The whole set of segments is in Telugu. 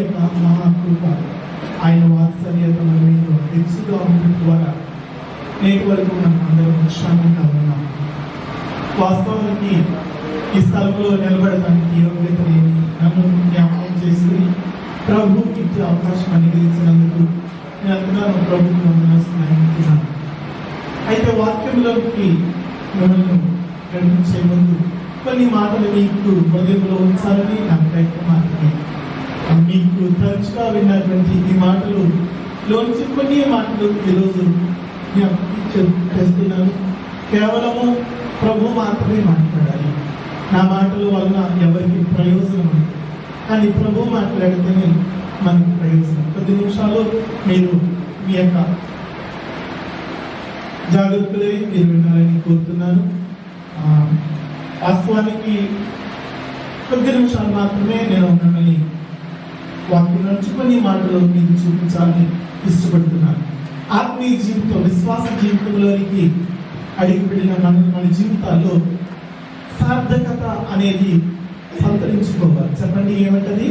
యొక్క మహాకృప, ఆయన వాత్సల్యత మన మీద తెలుసుగా ఉండడం ద్వారా నేటి వరకు మనం అందరం క్షేమంగా ఉన్నాం. వాస్తవానికి ఈ స్థలంలో నిలబడటానికి యోగ్యత లేని నన్ను జ్ఞాపకం చేసుకుని ప్రభు ఇచ్చే అవకాశం అనుగ్రహించినందుకు నేను ఎంతగానో ప్రభుత్వం వందనాస్తున్నాను. అయితే వాక్యంలోకి మిమ్మల్ని నడిపించే ముందు కొన్ని మాటలు మీకు హృదయంలో ఉంచాలని నా ప్రయత్నం మాత్రమే. మీకు తరచుగా విన్నటువంటి ఈ మాటలు లోంచి కొన్ని మాటలు ఈరోజు చేస్తున్నాను. కేవలము ప్రభు మాత్రమే మాట్లాడాలి. నా మాటల వలన ఎవరికి ప్రయోజనం ఉంది, కానీ ప్రభు మాట్లాడితేనే మనకు ప్రయోజనం. 10 నిమిషాలు మీరు మీ యొక్క జాగ్రత్తలే మీరు వినాలని కోరుతున్నాను. వాస్తవానికి 10 నిమిషాలు మాత్రమే నేను మిమ్మల్ని వాక్యం నడుచుకొని మాటలు మీకు చూపించాలని ఇష్టపడుతున్నాను. ఆత్మీయ జీవితం, విశ్వాస జీవితంలోనికి అడిగిపెట్టిన మన జీవితాల్లో సార్థకత అనేది సంతరించుకోవాలి. చెప్పండి, ఏమంటది?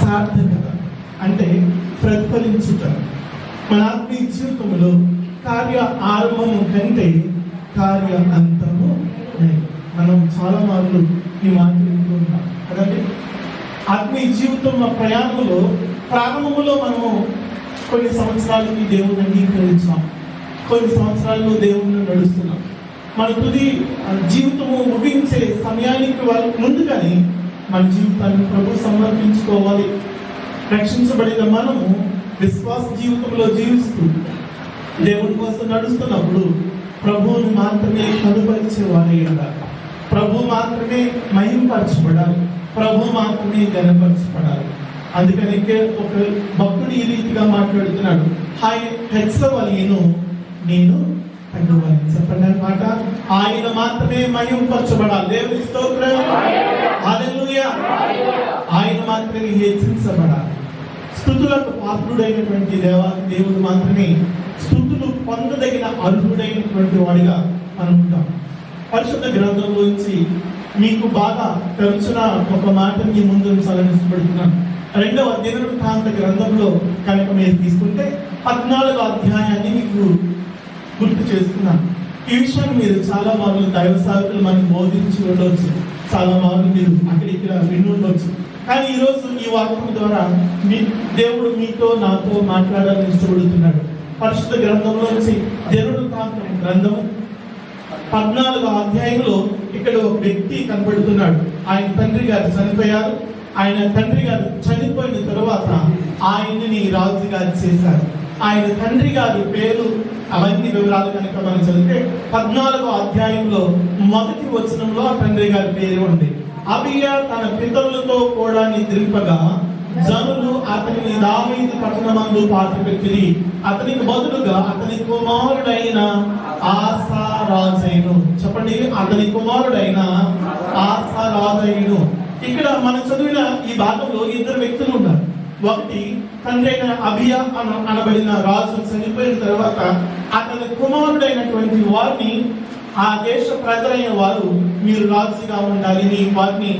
సార్థకత అంటే ప్రతిఫలించుట. మన ఆత్మీయ జీవితంలో కార్య ఆరంభము కంటే కార్య అంతము. మనం చాలా మార్లు ఈ మాట వింటూ ఉంటాం కదండి. ఆత్మీయ జీవితం ప్రయాణంలో ప్రారంభంలో మనము కొన్ని సంవత్సరాలకి దేవుని అంగీకరించాం, కొన్ని సంవత్సరాల్లో దేవుని నడుస్తున్నాం. మన తుది జీవితము ముగించే సమయానికి ముందుగానే మన జీవితాన్ని ప్రభు సమర్పించుకోవాలి. రక్షించబడిన మనము విశ్వాస జీవితంలో జీవిస్తూ దేవుని కోసం నడుస్తున్నప్పుడు ప్రభువుని మాత్రమే కనుపరిచేవారే ఉండాలి. ప్రభు మాత్రమే మహింపరచబడాలి, ప్రభు మాత్రమే ఘనపరచబడాలి. అందుకని ఒక భక్తుడు ఈ రీతిగా మాట్లాడుతున్నాడు, హెచ్చవలను నేను తగ్గవాలి. చెప్పండి అన్నమాట. ఆయన మాత్రమే మహింపరచబడాలి. దేవుని స్తోత్రం, హల్లెలూయా. ఆయన మాత్రమే హెచ్చించబడాలి. స్తుతులకు పాత్రుడైనటువంటి దేవుడు మాత్రమే స్తుతులు పొందదగిన అర్హుడైనటువంటి వాడిగా మనం ఉంటాం. పరిశుద్ధ గ్రంథంలోంచి మీకు బాగా తెలిసిన ఒక మాట మీ ముందు ఉంచాలని ఇష్టపడుతున్నాను. 2వ దినవృత్తాంత గ్రంథంలో కనుక మీరు తీసుకుంటే 14వ అధ్యాయాన్ని మీకు గుర్తు చేస్తున్నాను. ఈ విషయాన్ని మీరు చాలా మార్లు దైవ సేవకులు మనకు బోధించి ఉండవచ్చు, చాలా మార్లు మీరు అక్కడిక్కడ విని ఉండవచ్చు. కానీ ఈరోజు ఈ వాక్యం ద్వారా దేవుడు మీతో నాతో మాట్లాడాలని ఇష్టపడుతున్నాడు. పరిశుద్ధ గ్రంథంలోంచి దినవృత్తాంత గ్రంథము 14వ అధ్యాయంలో ఇక్కడ ఒక వ్యక్తి కనపడుతున్నాడు. ఆయన తండ్రి గారు చనిపోయారు. ఆయన తండ్రి గారు చనిపోయిన తర్వాత ఆయన్ని రాజుగా చేశారు. ఆయన తండ్రి గారి పేరు, అవన్నీ వివరాలు కనుక మనం చదివితే 14వ అధ్యాయంలో 1వ వచనంలో ఆ తండ్రి గారి పేరు ఉంది. అబియా తన పితరులతో కూడా నిద్రింపగా జనులు అతనిని దావీదు పట్టణమందు పాతిపెట్టి అతనికి బదులుగా అతని కుమారుడైన ఆసా రాజైను. చెప్పండి, అతని కుమారుడైన ఆసా రాజైను. ఇక్కడ మనం చదివిన ఈ భాగంలో 2 వ్యక్తులు ఉన్నారు. ఒకటి తండ్రి అయిన అబియా అనబడిన రాజు చనిపోయిన తర్వాత అతని కుమారుడైనటువంటి వారిని ఆ దేశ ప్రజలైన వారు మీరు రాజుగా ఉండాలని వారిని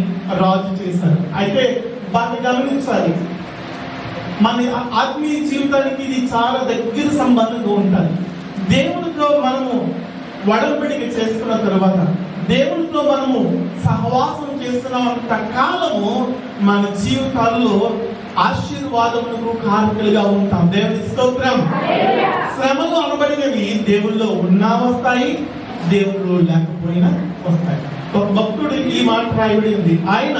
రాజు చేశారు. అయితే బాగా గమనించాలి, మన ఆత్మీయ జీవితానికి ఇది చాలా దగ్గర సంబంధంగా ఉంటుంది. దేవునితో మనము ఒడంబడిక చేసుకున్న తర్వాత, దేవునితో మనము సహవాసం చేస్తున్నంత కాలము మన జీవితాల్లో ఆశీర్వాదములకు కారకులుగా ఉంటాం. దేవుని స్తోత్రం. శ్రమలు అనబడినవి దేవుల్లో ఉన్నా వస్తాయి, దేవుళ్ళు లేకపోయినా వస్తాయి. ఒక భక్తుడు ఈ మాట రాయబడి ఉంది, ఆయన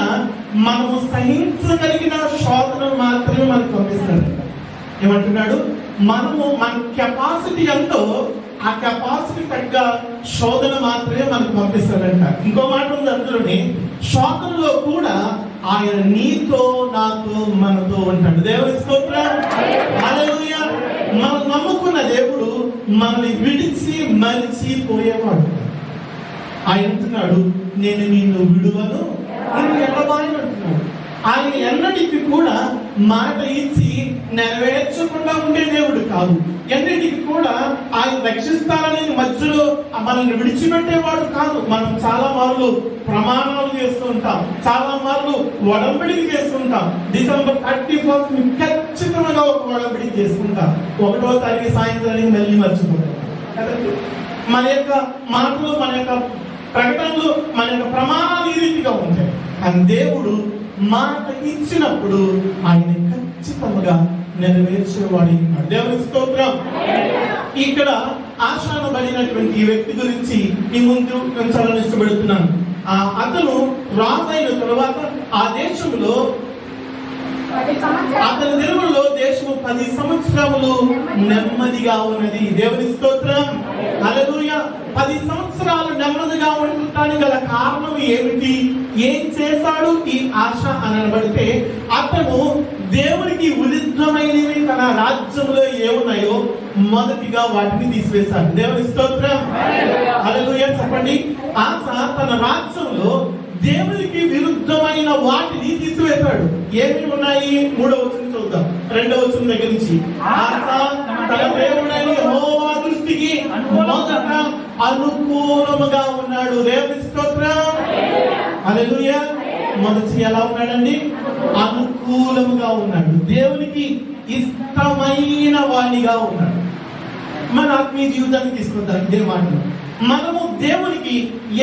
మనము సహించగలిగిన శోధనను మాత్రమే మనకు పంపిస్తాడు. ఏమంటున్నాడు? మనము మన కెపాసిటీ ఎంతో ఆ కెపాసిటీ తగ్గ శోధన మాత్రమే మనకు పంపిస్తాడంట. ఇంకో మాట ఉంది అందులోనే, శోధనలో కూడా ఆయన నీతో నాతో మనతో ఉంటాడు. దేవుని స్తోత్రం, హల్లెలూయా. మనం నమ్ముకున్న దేవుడు మనల్ని విడిచి మరిచిపోయేవాడు. ఆయన అంటున్నాడు, నేను నిన్ను విడువను, నిన్ను ఎడబాయను అంటున్నాడు. ఆయన ఎన్నటికి కూడా మాట ఇచ్చి నెరవేర్చకుండా ఉండే దేవుడు కాదు. ఎన్నిటికి కూడా ఆయన రక్షిస్తారని మధ్యలో మనల్ని విడిచిపెట్టేవాడు కాదు. మనం చాలా మార్లు ప్రమాణాలు చేస్తూ ఉంటాం, చాలా మార్లు ఒడంబడికి చేస్తుంటాం. డిసెంబర్ 31 ఖచ్చితంగా ఒక ఒడంబడికి చేసుకుంటాం. 1వ తారీఖు సాయంత్రానికి మళ్ళీ మర్చిపోతాం కదండి. మన యొక్క మాటలు, మన యొక్క ప్రకటనలు, మన యొక్క ప్రమాణాలు ఈ రీతిగా ఉంటాయి. కానీ దేవుడు మాట ఇచ్చినప్పుడు ఆయన ఖచ్చితంగా నెరవేర్చేవాడు. దేవుని స్తోత్రం. ఇక్కడ ఆశానబడినటువంటి ఈ వ్యక్తి గురించి ఈ ముందు ఉంచాలని ఇష్టపడుతున్నాను. అతను రాజు అయిన తర్వాత ఆ దేశంలో అతని దినములలో దేశము 10 సంవత్సరములు నెమ్మదిగా ఉన్నది. దేవుని స్తోత్రం. హల్లెలూయా. 10 సంవత్సరాలు నెమ్మదిగా ఉండటానికి గల కారణం ఏమిటి? ఏం చేశాడు ఈ ఆశ అని అనబడితే, అతను దేవునికి విరుద్ధమైనవి తన రాజ్యంలో ఏమున్నాయో మొదటిగా వాటిని తీసివేశాడు. దేవుని స్తోత్రం. హల్లెలూయా చెప్పండి. ఆశ తన రాజ్యంలో దేవునికి విరుద్ధమైన వాటిని తీసివేశాడు. ఏమి ఉన్నాయి? 3వ వచనం చూద్దాం. 2వ వచనం దగ్గర నుంచి. ఆశ తన దేవుడైన యెహోవా దృష్టికి మొదట అనుకూలముగా ఉన్నాడు. దేవుని స్తోత్రం. హల్లెలూయా. మొదటి ఎలా ఉన్నాడండి? అనుకూలముగా ఉన్నాడు. దేవునికి ఇష్టమైన వాడిగా ఉన్నాడు. మన ఆత్మీయ జీవితాన్ని తీసుకుంటాం ఇదే మాటలు. మనము దేవునికి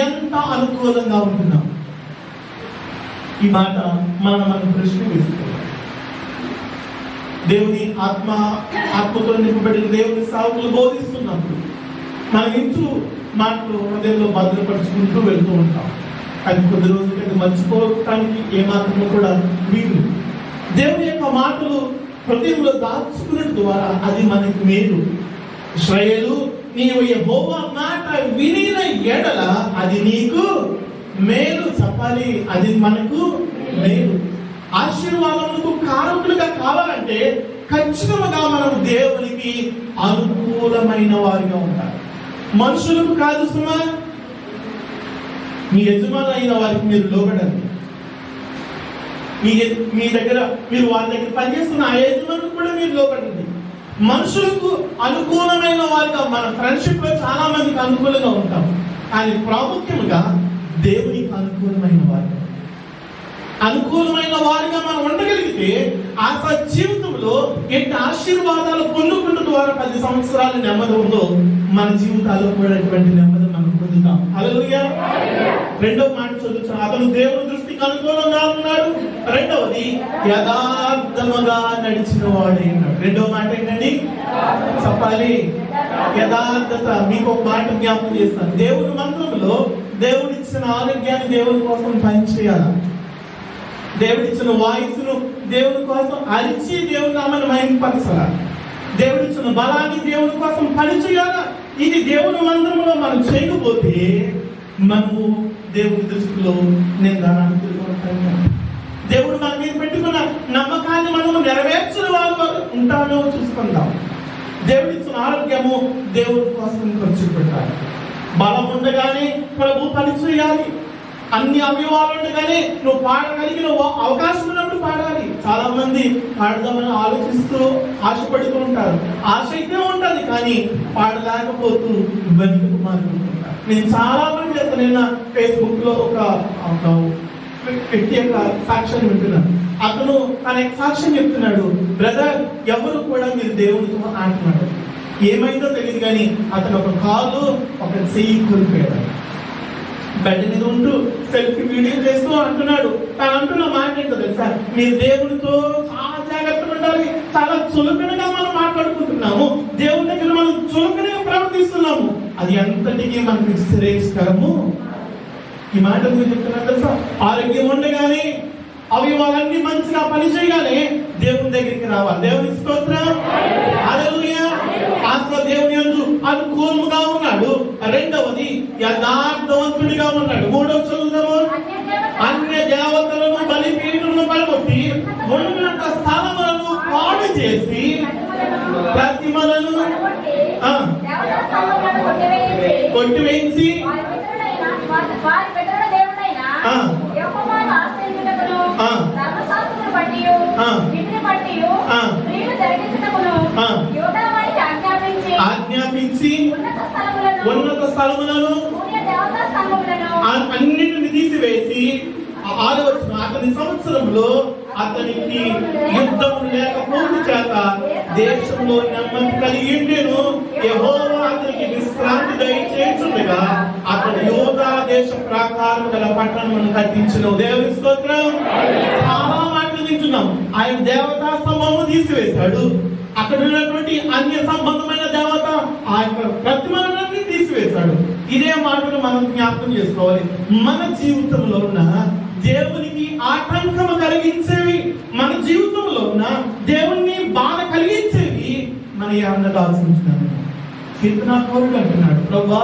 ఎంత అనుకూలంగా ఉంటున్నాం? ఈ మాట మనం ప్రశ్న వేసుకోవాలి. దేవుని ఆత్మతో నింపబడిన దేవుని సాకులు బోధిస్తున్నప్పుడు మన ఇంట్లో మాటలు హృదయంలో భద్రపరుచుకుంటూ వెళ్తూ ఉంటాం. అది కొద్ది రోజులకి మర్చిపోవటానికి ఏమాత్రమో కూడా వీలు. దేవుని యొక్క మాటలు హృదయంలో దాచుకునే ద్వారా అది మనకి మేలు. ఇశ్రాయేలు, నీవు యెహోవా మాట వినిన ఎడల అది నీకు మేలు. చెప్పాలి, అది మనకు మేలు. ఆశీర్వాదములకు కారకులుగా కావాలంటే ఖచ్చితంగా మనం దేవునికి అనుకూలమైన వారిగా ఉండాలి. మనుషులకు కాదు సుమా. మీ యజమాని అయిన వారికి మీరు లోబడండి. మీ దగ్గర మీరు వాళ్ళ దగ్గర పనిచేస్తున్న ఆ యజమానికి కూడా మీరు లోబడండి. మనుషులకు అనుకూలమైన వారిగా, మన ఫ్రెండ్షిప్ లో చాలా మందికి అనుకూలంగా ఉంటాం, కానీ ప్రాముఖ్యంగా దేవునికి అనుకూలమైన వారిగా మనం ఉండగలిగితే ఆ జీవితంలో ఎట్టి ఆశీర్వాదాలు పొందుకున్న ద్వారా 10 సంవత్సరాలు నెమ్మది ఉందో మన జీవితాల్లో కూడా అటువంటి నెమ్మది మనం పొందుతాం. హల్లెలూయా. 2వ మాట చదువుతాం. అతను దేవుని దృష్టికి అనుకూలంగా ఉన్నాడు. 2వది యథార్థముగా నడిచిన వాడే ఉన్నాడు. 2వ మాట ఏంటండి? చెప్పాలి, యథార్థత. మీకు ఒక మాట జ్ఞాపకం చేస్తాను. దేవుని మందిరంలో దేవుడిచ్చిన ఆరోగ్యాన్ని దేవుని కోసం పనిచేయాలి. దేవుడిచ్చిన వాయిస్ను దేవుని కోసం అరిచి దేవుని నామాన్ని మహిమపరచాలి. దేవుడిచ్చిన బలాన్ని దేవుని కోసం పనిచేయాలి. ఇది దేవుని మందిరంలో మనం చేయకపోతే మనము దేవుని దృష్టిలో నిందానికి ఉంటాము. దేవుడు మన మీద పెట్టుకున్న నమ్మకాన్ని మనము నెరవేర్చిన వాళ్ళు ఉంటామో చూసుకుందాం. దేవుడిచ్చిన ఆరోగ్యము దేవుని కోసం ఖర్చు పెట్టాలి. బలం ఉండగానే ప్రభు పని చేయాలి. అన్ని అవయవాలు ఉండగానే నువ్వు పాడగలిగిన అవకాశం ఉన్నప్పుడు పాడాలి. చాలా మంది పాడదామని ఆలోచిస్తూ ఆశపడుతూ ఉంటారు. ఆశ అయితే ఉంటుంది, కానీ పాడలేకపోతూ వెనుకకు మారుతుంటారు. నేను చాలా మంది చేస్తాను. నేను ఫేస్బుక్ లో ఒక వ్యక్తి యొక్క సాక్ష్యాన్ని వింటున్నాను. అతను తన సాక్ష్యం చెప్తున్నాడు. బ్రదర్, ఎవరు కూడా మీరు దేవునితో అంటున్నాడు. ఏమైందో తెలియదు, కానీ అతను ఒక కాలు ఒక చెయ్యి కోల్పోయాడు. బెడ్ మీద ఉంటూ సెల్ఫీ వీడియో చేస్తూ అంటున్నాడు. తను అంటున్న మాట ఏంటో తెలుసా? మీరు దేవుడితో చాలా జాగ్రత్తగా ఉండాలి. చాలా చులకనగా మనం మాట్లాడుకుంటున్నాము. దేవుడి దగ్గర మనం చులకనగా ప్రవర్తిస్తున్నాము. అది ఎంతటికి మనకి శ్రేయస్కరము. ఈ మాట గురించి చెప్తున్నాను తెలుసా? ఆరోగ్యం ఉండగానే అవయవాలన్నీ మంచిగా పని చేయగానే దేవుని దగ్గరికి రావాలి. దేవుని స్తోత్రం. హల్లెలూయా. ఆత్మ దేవుని యందు అనుకూలముగా ఉన్నాడు. 2వది యథార్థవంతుడిగా ఉన్నాడు. 3వ చదువుదాము. అన్య దేవతలను బలిపీఠములను పడగొట్టి ఉన్నత స్థలములను పాడు చేసి ప్రతిమలను కొట్టివేయించి ఆజ్ఞాపించి నుంచి ఉన్నత స్థలములను అన్నిటిని తీసివేసి 6వ వచనం, అతని సంవత్సరంలో అతనికి యుద్ధం లేకపోవడం చేత దేశంలో నెమ్మది కలిగి ఉండెను. యెహోవా అతనికి విశ్రాంతి దయచేయుచుండగా అతడు యోధా దేశ ప్రాకారం గల పట్టణమును కట్టించును. దేవుని స్తోత్రం. చాలా మాటలు వింటున్నాం. ఆయన దేవతా స్తంభము తీసివేశాడు. అక్కడ ఉన్నటువంటి అన్య సంబంధమైన దేవత ఆ యొక్క ప్రతిమలన్నీ తీసివేశాడు. ఇదే మాటను మనం జ్ఞాపకం చేసుకోవాలి. మన జీవితంలో ఉన్న దేవునికి ఆటంకం కలిగించేవి, మన జీవితంలో ఉన్న దేవుణ్ణి బాధ కలిగించేవి మన ఏమన్నా ఆలోచించున్నాను. కీర్తనాకారుడు అంటున్నాడు, ప్రభువా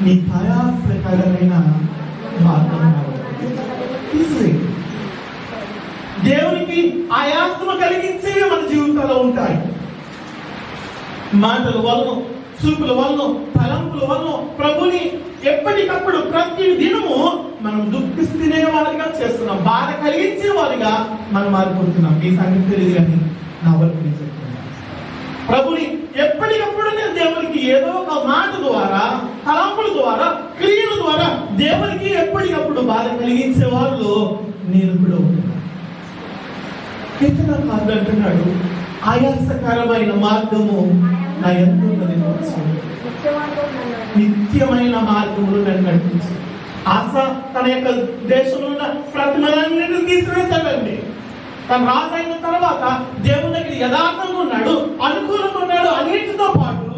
నీ ఆయాసకరమైన మార్గం తీసివేయి. దేవునికి ఆయాసము కలిగించేవి మన జీవితంలో ఉంటాయి. మాటల వల్ల, చూపుల వల్ల, తలంపుల వల్ల ప్రభుని ఎప్పటికప్పుడు ప్రతి దినము మనం దుఃఖిస్తునే వారిగా చేస్తున్నాం, బాధ కలిగించే వారిగా మనం మారిపోతున్నాం. ఈ సంగతి తెలియదు కానీ నా వరకు నేను చెప్తున్నాను. ప్రభుని ఎప్పటికప్పుడు నేను దేవునికి ఏదో ఒక మాట ద్వారా, తలంపుల ద్వారా, క్రియల ద్వారా దేవునికి ఎప్పటికప్పుడు బాధ కలిగించే వాళ్ళు నేను కూడా ఉంటున్నాను. కీర్తనకారుడు అంటున్నాడు, ఆయాసకరమైన మార్గము నా యందు ఉన్నది, నిత్యమైన మార్గములు నన్ను నడిపించు. ఆశ తన యొక్క దేశంలో ఉన్న ప్రతిమలన్నిటిని తీసివేశాడండి. తన రాజు అయిన తర్వాత దేవుని దగ్గర యథార్థంగా ఉన్నాడు, అనుకూలంగా ఉన్నాడు. అన్నిటితో పాటు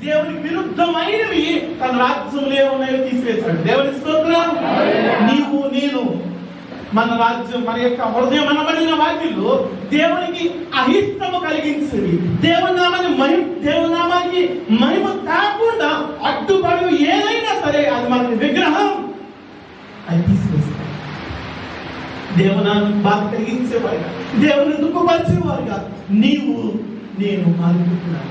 దేవునికి విరుద్ధమైనవి తన రాజ్యంలో ఏమున్నాయో తీసివేశాడు. దేవుని స్తోత్రం. నీవు నేను మన రాజ్యం, మన యొక్క హృదయం అనబడిన వాటిల్లో దేవునికి అహిస్తము కలిగించేవి, దేవుని నామానికి మహిమ కాకుండా అడ్డుపడు ఏదైనా సరే అది మనకి విగ్రహం, అది తీసివేస్తాం. దేవునాన్ని బాధ కలిగించేవారుగా, దేవుని దుఃఖపరిచేవారుగా నీవు నేను మారిపోతున్నాను.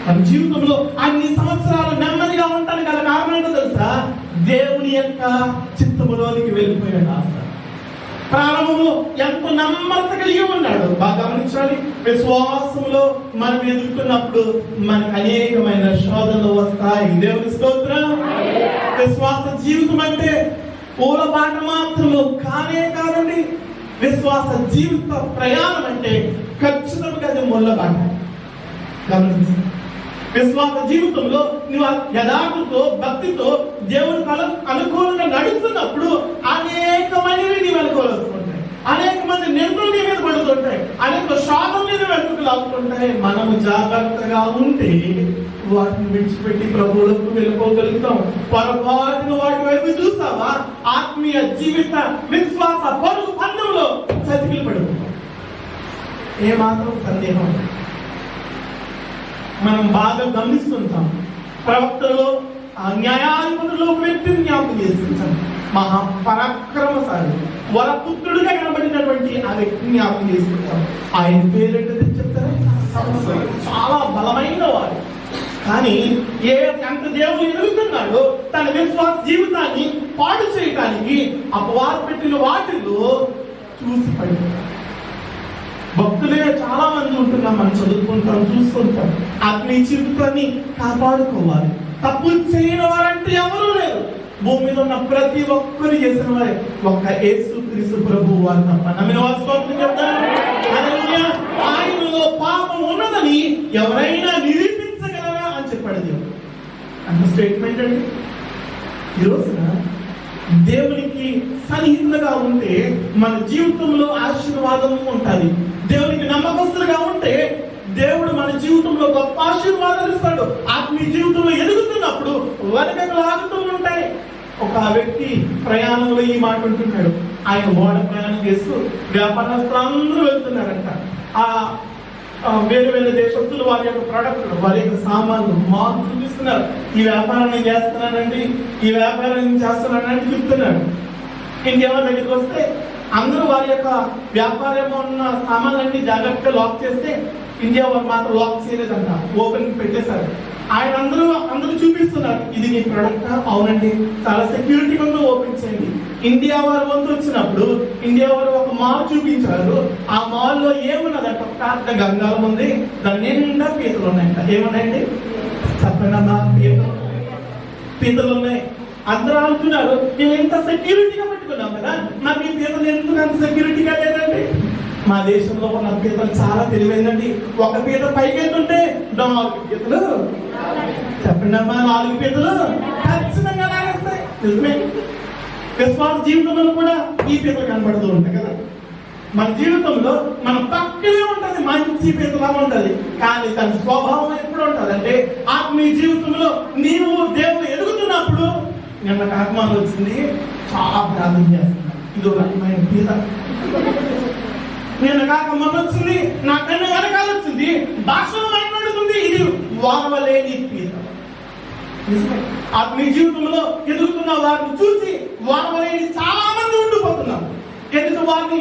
మన జీవితంలో అన్ని సంవత్సరాలు నెమ్మదిగా ఉంటాను గల కారణం ఏంటో తెలుసా? దేవుని యొక్క చిత్తములోనికి వెళ్ళిపోయాడు. ఆశ ప్రారంభంలో ఎంతో నమ్మకత కలిగి ఉన్నాడు. బాగా గమనించాలి. విశ్వాసంలో మనం ఎదుర్కొన్నప్పుడు మనకు అనేకమైన శోధనలు వస్తాయి. దేవుని స్తోత్రం. విశ్వాస జీవితం అంటే పూలబాట మాత్రము కానే కాదండి. విశ్వాస జీవిత ప్రయాణం అంటే ఖచ్చితంగా అది ముళ్ళబాట. గమనించండి. విశ్వాస జీవితంలో నువ్వు యథార్థతో, భక్తితో దేవునికి అనుకూలంగా నడుస్తున్నప్పుడు అనేకమైనవి నీ వెనుకలు వస్తుంటాయి, అనేక మంది నిందలు నీ మీద పడుతుంటాయి, అనేక శోధనలు నీ వెనుకకు లాగుతుంటాయి. మనము జాగ్రత్తగా ఉంటే వాటిని విడిచిపెట్టి ప్రభువులకు వెళ్ళిపోగలుగుతాం. పొరపాటున వాటి వైపు చూస్తావా, ఆత్మీయ జీవిత విశ్వాస పరుగు పందెంలో చతికిలు పడిపోతాం. ఏమాత్రం సందేహం. మనం బాగా గమనిస్తుంటాం. ప్రవక్తలో న్యాయాధిపతులు ఒక వ్యక్తిని జ్ఞాపకం చేస్తుంటాం. మహాపరాక్రమశాలి, వరపుత్రుడిగా కనబడినటువంటి ఆ వ్యక్తిని జ్ఞాపకం చేసుకుంటాం. ఆయన పేరేంటో చెప్తారా? చాలా బలమైన వాడు. కానీ ఎంత దేవుడు ఎదుగుతున్నాడో తన విశ్వాస జీవితాన్ని పాడు చేయడానికి అపవాదు పెట్టిన వాటిలో చూసి పడిపోతాడు. భక్తులే చాలా మంది ఉంటున్నాం, మనం చదువుకుంటాం, చూస్తుంటాం. ఆత్మీయ జీవితాన్ని కాపాడుకోవాలి. తప్పు చేయని వారంటే ఎవరూ లేరు. భూమి మీద ఉన్న ప్రతి ఒక్కరు చేసిన వారే ఒక్క యేసుక్రీస్తు ప్రభువు వారు తప్ప. నమ్మిన వాస్తవం చెప్తారు. ఆయనలో పాపం ఉన్నదని ఎవరైనా నిరూపించగలరా అని చెప్పాడు దేవుడు. అంత స్టేట్మెంట్ అండి. ఈరోజున దేవునికి సన్నిహితంగా ఉంటే మన జీవితంలో ఆశీర్వాదం ఉంటుంది. దేవునికి నమ్మకస్తులుగా ఉంటే దేవుడు మన జీవితంలో గొప్ప ఆశీర్వాదాలు ఇస్తాడు. ఆత్మీయ జీవితంలో ఎదుగుతున్నప్పుడు వెనకలు ఆగుతూ ఉంటాయి. ఒక వ్యక్తి ప్రయాణంలో ఈ మాట ఉంటున్నాడు. ఆయన ఓడ ప్రయాణం చేస్తూ వ్యాపారస్తులు అందరూ వెళ్తున్నారంట. వేరే వేరే దేశస్తులు వారి యొక్క ప్రొడక్ట్, వారి యొక్క సామాన్లు మాకు చూపిస్తున్నారు. ఈ వ్యాపారం నేను చేస్తున్నానండి, ఈ వ్యాపారం నేను చేస్తున్నానండి చెప్తున్నాడు. ఇంకెవరి దగ్గరికి వస్తే అందరూ వారి యొక్క వ్యాపారం ఉన్న సామాన్లన్నీ జాగ్రత్తగా లాక్ చేస్తే ఇండియా వారు మాత్రం లాక్ చేయలేదంట, ఓపెన్ పెట్టేశారు. ఆయన అందరూ చూపిస్తున్నారు, ఇది నీ ప్రొడక్ట్? అవునండి, చాలా సెక్యూరిటీ కింద ఓపెన్ చేయండి. ఇండియా వారు వంతు వచ్చినప్పుడు ఇండియా వారు ఒక మాల్ చూపించారు. ఆ మాల్ లో ఏమున్నదంట? ఒక పెద్ద గంగాలం ఉంది, దాని నిండా పీతలు ఉన్నాయంట. ఏమున్నాయండి? చెప్పండమ్మా, పీతలు ఉన్నాయి. అందరూ అంటున్నారు మేము ఎంత సెక్యూరిటీగా పెట్టుకున్నాం కదా, మరి ఈ పీతలు ఎందుకు అంత సెక్యూరిటీగా లేదండి? మా దేశంలో ఉన్న పీతలు చాలా తెలివైందండి. ఒక పీత పైకి వెళ్తుంటే 4 పీతలు, చెప్పండమ్మా, 4 పీతలు ఖచ్చితంగా లాగేస్తాయి. నిజమే. విశ్వాస జీవితంలో కూడా ఈ పీతలు కనబడుతూ ఉంటాయి కదా. మన జీవితంలో మన పక్కనే ఉంటది, మంచి పీతలా ఉంటది, కానీ తన స్వభావం ఎప్పుడు ఉంటది అంటే ఆత్మీయ జీవితంలో నీవు దేవుడు ఎదుగుతున్నప్పుడు నిన్న ఆత్మాలు వచ్చింది, చాలా ప్రార్థన చేస్తున్నాను, ఇది ఒక రకమైన పీత. నిన్న కాక మొన్న వచ్చింది, నా కన్ను వెనకాల వచ్చింది, భాషలో మాట్లాడుతుంది, ఇది వారవలేని పీత. ఆత్మీయ జీవితంలో ఎదుగుతున్న వారిని చూసి వారవలేని చాలా మంది ఉండిపోతున్నారు. ఎందుకు వారిని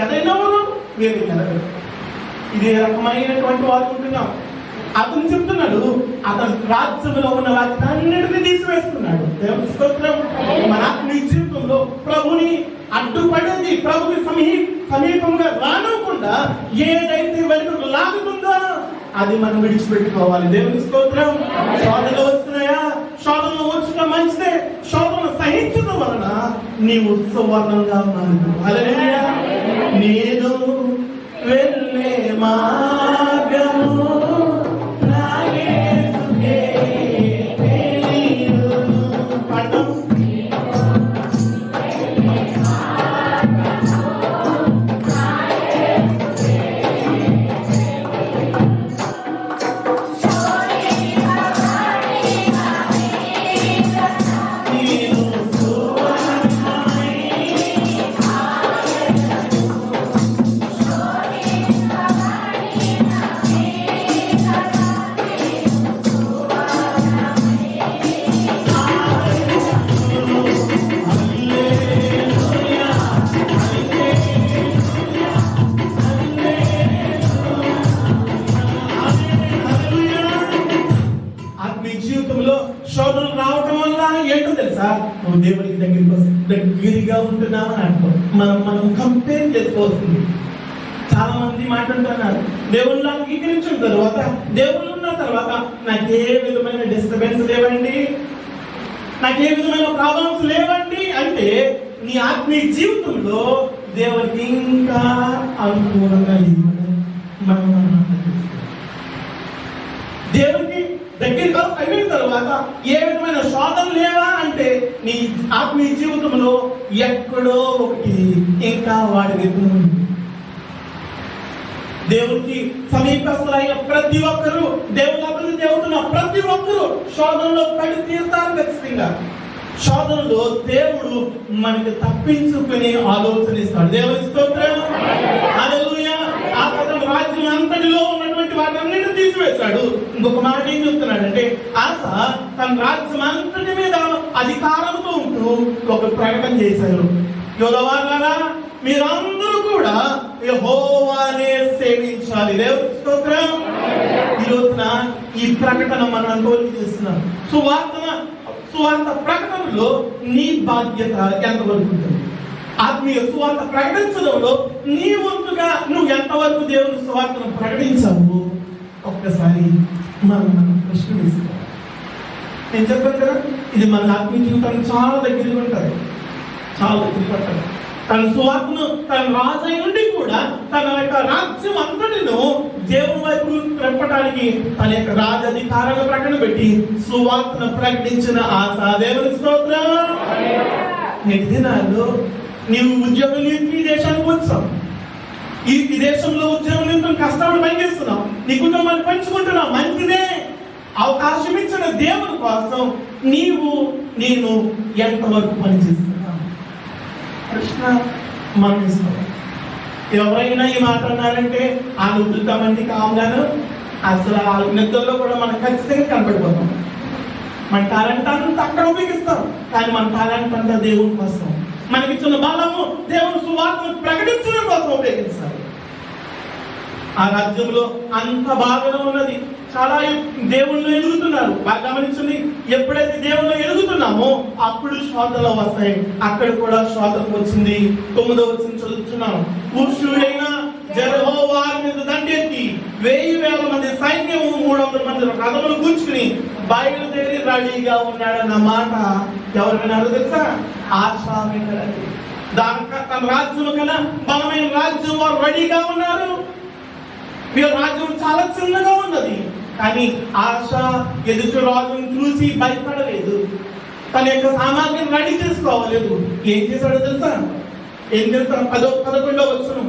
ఎదైనవరు వేరే ఎదగరు. ఇదే రకమైనటువంటి వారు ఉంటున్నాం. అతను చెప్తున్నాడు, అతను రాజ్యంలో ఉన్న వారికి అన్నిటినీ తీసివేస్తున్నాడు. దేవుని స్తోత్రం. మన ఆత్మీయ జీవితంలో ప్రభుని అడ్డుపడేది, ప్రభుని సమీపంగా రానుకుండా ఏదైతే వెనుకకు లాగుతుందో అది మనం విడిచిపెట్టుకోవాలి. దేవుని స్తోత్రం. శోధనలు వస్తున్నాయా? శోధనలు వచ్చిన మంచిదే. శోధన సహించడం వలన నీవు సువర్ణంగా మారు. హల్లెలూయా. నేను వెళ్ళే మార్గము శోధనలు రావటం వల్ల ఏంటో తెలుసా, నువ్వు దేవుడికి దగ్గరగా ఉంటున్నావని అర్థం. మనం కంపేర్ చేసుకోవాల్సింది. చాలా మంది మాట్లాడుతున్నారు, దేవుళ్ళు అంగీకరించిన తర్వాత, దేవుళ్ళు ఉన్న తర్వాత నాకు ఏ విధమైన డిస్టర్బెన్స్ లేవండి, నాకు ఏ విధమైన ప్రాబ్లమ్స్ లేవండి అంటే నీ ఆత్మీయ జీవితంలో దేవుడికి ఇంకా అనుకూలంగా మనం దేవుడికి దగ్గరగా అయిన తర్వాత ఏ విధమైన శోధన లేవా అంటే నీ ఆత్మీయ జీవితంలో ఎక్కడో ఒకటి ఇంకా వాడి దేవుడికి సమీపస్తులైన ప్రతి ఒక్కరూ, దేవుని అభివృద్ధి అవుతున్న ప్రతి ఒక్కరూ శోధనలో పడి తీరుతారు. ఖచ్చితంగా శోధనలో దేవుడు మనకి తప్పించుకునే ఆలోచన ఇస్తాడు. దేవుని స్తోత్రం. హల్లెలూయా. ఆ పదం రాజ్యం అంతటిలో ఉన్నటువంటి వాటన్నిటిని తీసివేశాడు. ఇంకొక మాట ఏం చెప్తున్నాడంటే, ఆశ తన రాజ్యం అంతటి మీద అధికారంతో ఉంటూ ఒక ప్రకటన చేశారు. యోధవారులారా, మీరందరూ కూడా యెహోవానే సేవించాలి. దేవుని స్తోత్రం. ఈ రోజున ఈ ప్రకటన మనం అనుభవం చేస్తున్నాం. సువార్త ప్రకటనలో నీ బాధ్యత ఎంతవరకు ఉంటుంది? ఆత్మీయ సువార్త ప్రకటించడంలో నీ వంతుగా నువ్వు ఎంతవరకు దేవుని సువార్తను ప్రకటించావు? ఒక్కసారి మనం ప్రశ్న వేసుకోవాలి. నేను చెప్పాను కదా, ఇది మన ఆత్మీయ జీవితానికి చాలా దగ్గరగా ఉంటుంది, చాలా దగ్గరగా ఉంటుంది. తన సువార్తను తన రాజు నుండి కూడా తన యొక్క రాజ్యం అంతటిను దేవుని వైపు తిప్పడానికి తన యొక్క రాజధికారాన్ని ప్రకటన పెట్టి సువార్తను ప్రకటించిన ఆశ. దేవుని స్తోత్రం. నేటి దినాల్లో నీవు ఉద్యోగం ఈ దేశానికి వచ్చావు, ఈ దేశంలో ఉద్యోగం నిమిత్తం కష్టపడి పనిచేస్తున్నావు, నీ కుటుంబాన్ని పంచుకుంటున్నావు, మంచిదే. అవకాశం ఇచ్చిన దేవుని కోసం నేను ఎంతవరకు పనిచేస్తున్నావు? ప్రశ్న మనం ఇస్తాం. ఎవరైనా ఈ మాట అన్నారంటే ఆ ఉద్దుతామండి కావుగాను అసలు ఆ నిద్రలో కూడా మనం ఖచ్చితంగా కనపడిపోతాం. మన టాలెంట్ అంతా అక్కడ ఉపయోగిస్తాం, కానీ మన టాలెంట్ అంతా దేవుని కోసం, మనకిచ్చిన బలము దేవుని సువార్తను ప్రకటించడం కోసం ఉపయోగిస్తారు. ఆ రాజ్యంలో అంత బాగానే ఉన్నది, చాలా దేవుళ్ళు ఎదుగుతున్నారు. బాగా గమనించండి, ఎప్పుడైతే దేవుళ్ళు ఎదుగుతున్నామో అప్పుడు శోధనలు వస్తాయి. అక్కడ కూడా శోధన వచ్చింది. 9వ వచనం చదువుతున్నాం. పురుషుడైన యెహోవా మీద దండెత్తి 1000 మంది సైన్యము 300 మంది రథములు కూర్చుని బయలుదేరి రెడీగా ఉన్నాడన్న మాట ఎవరు విన్నారో తెలుసా? ఆశా విన్నారండి. తన రాజ్యం కన్నా బలమైన రాజ్యం వారు రెడీగా ఉన్నారు. వీళ్ళ రాజ్యం చాలా చిన్నగా ఉన్నది, కానీ ఆశ ఎదుటి రాజును చూసి భయపడలేదు. తన యొక్క సామాగ్రిని రెడీ చేసుకోవలేదు. ఏం చేశాడో తెలుసా? ఏం చేస్తాడు? 11వ వచనం,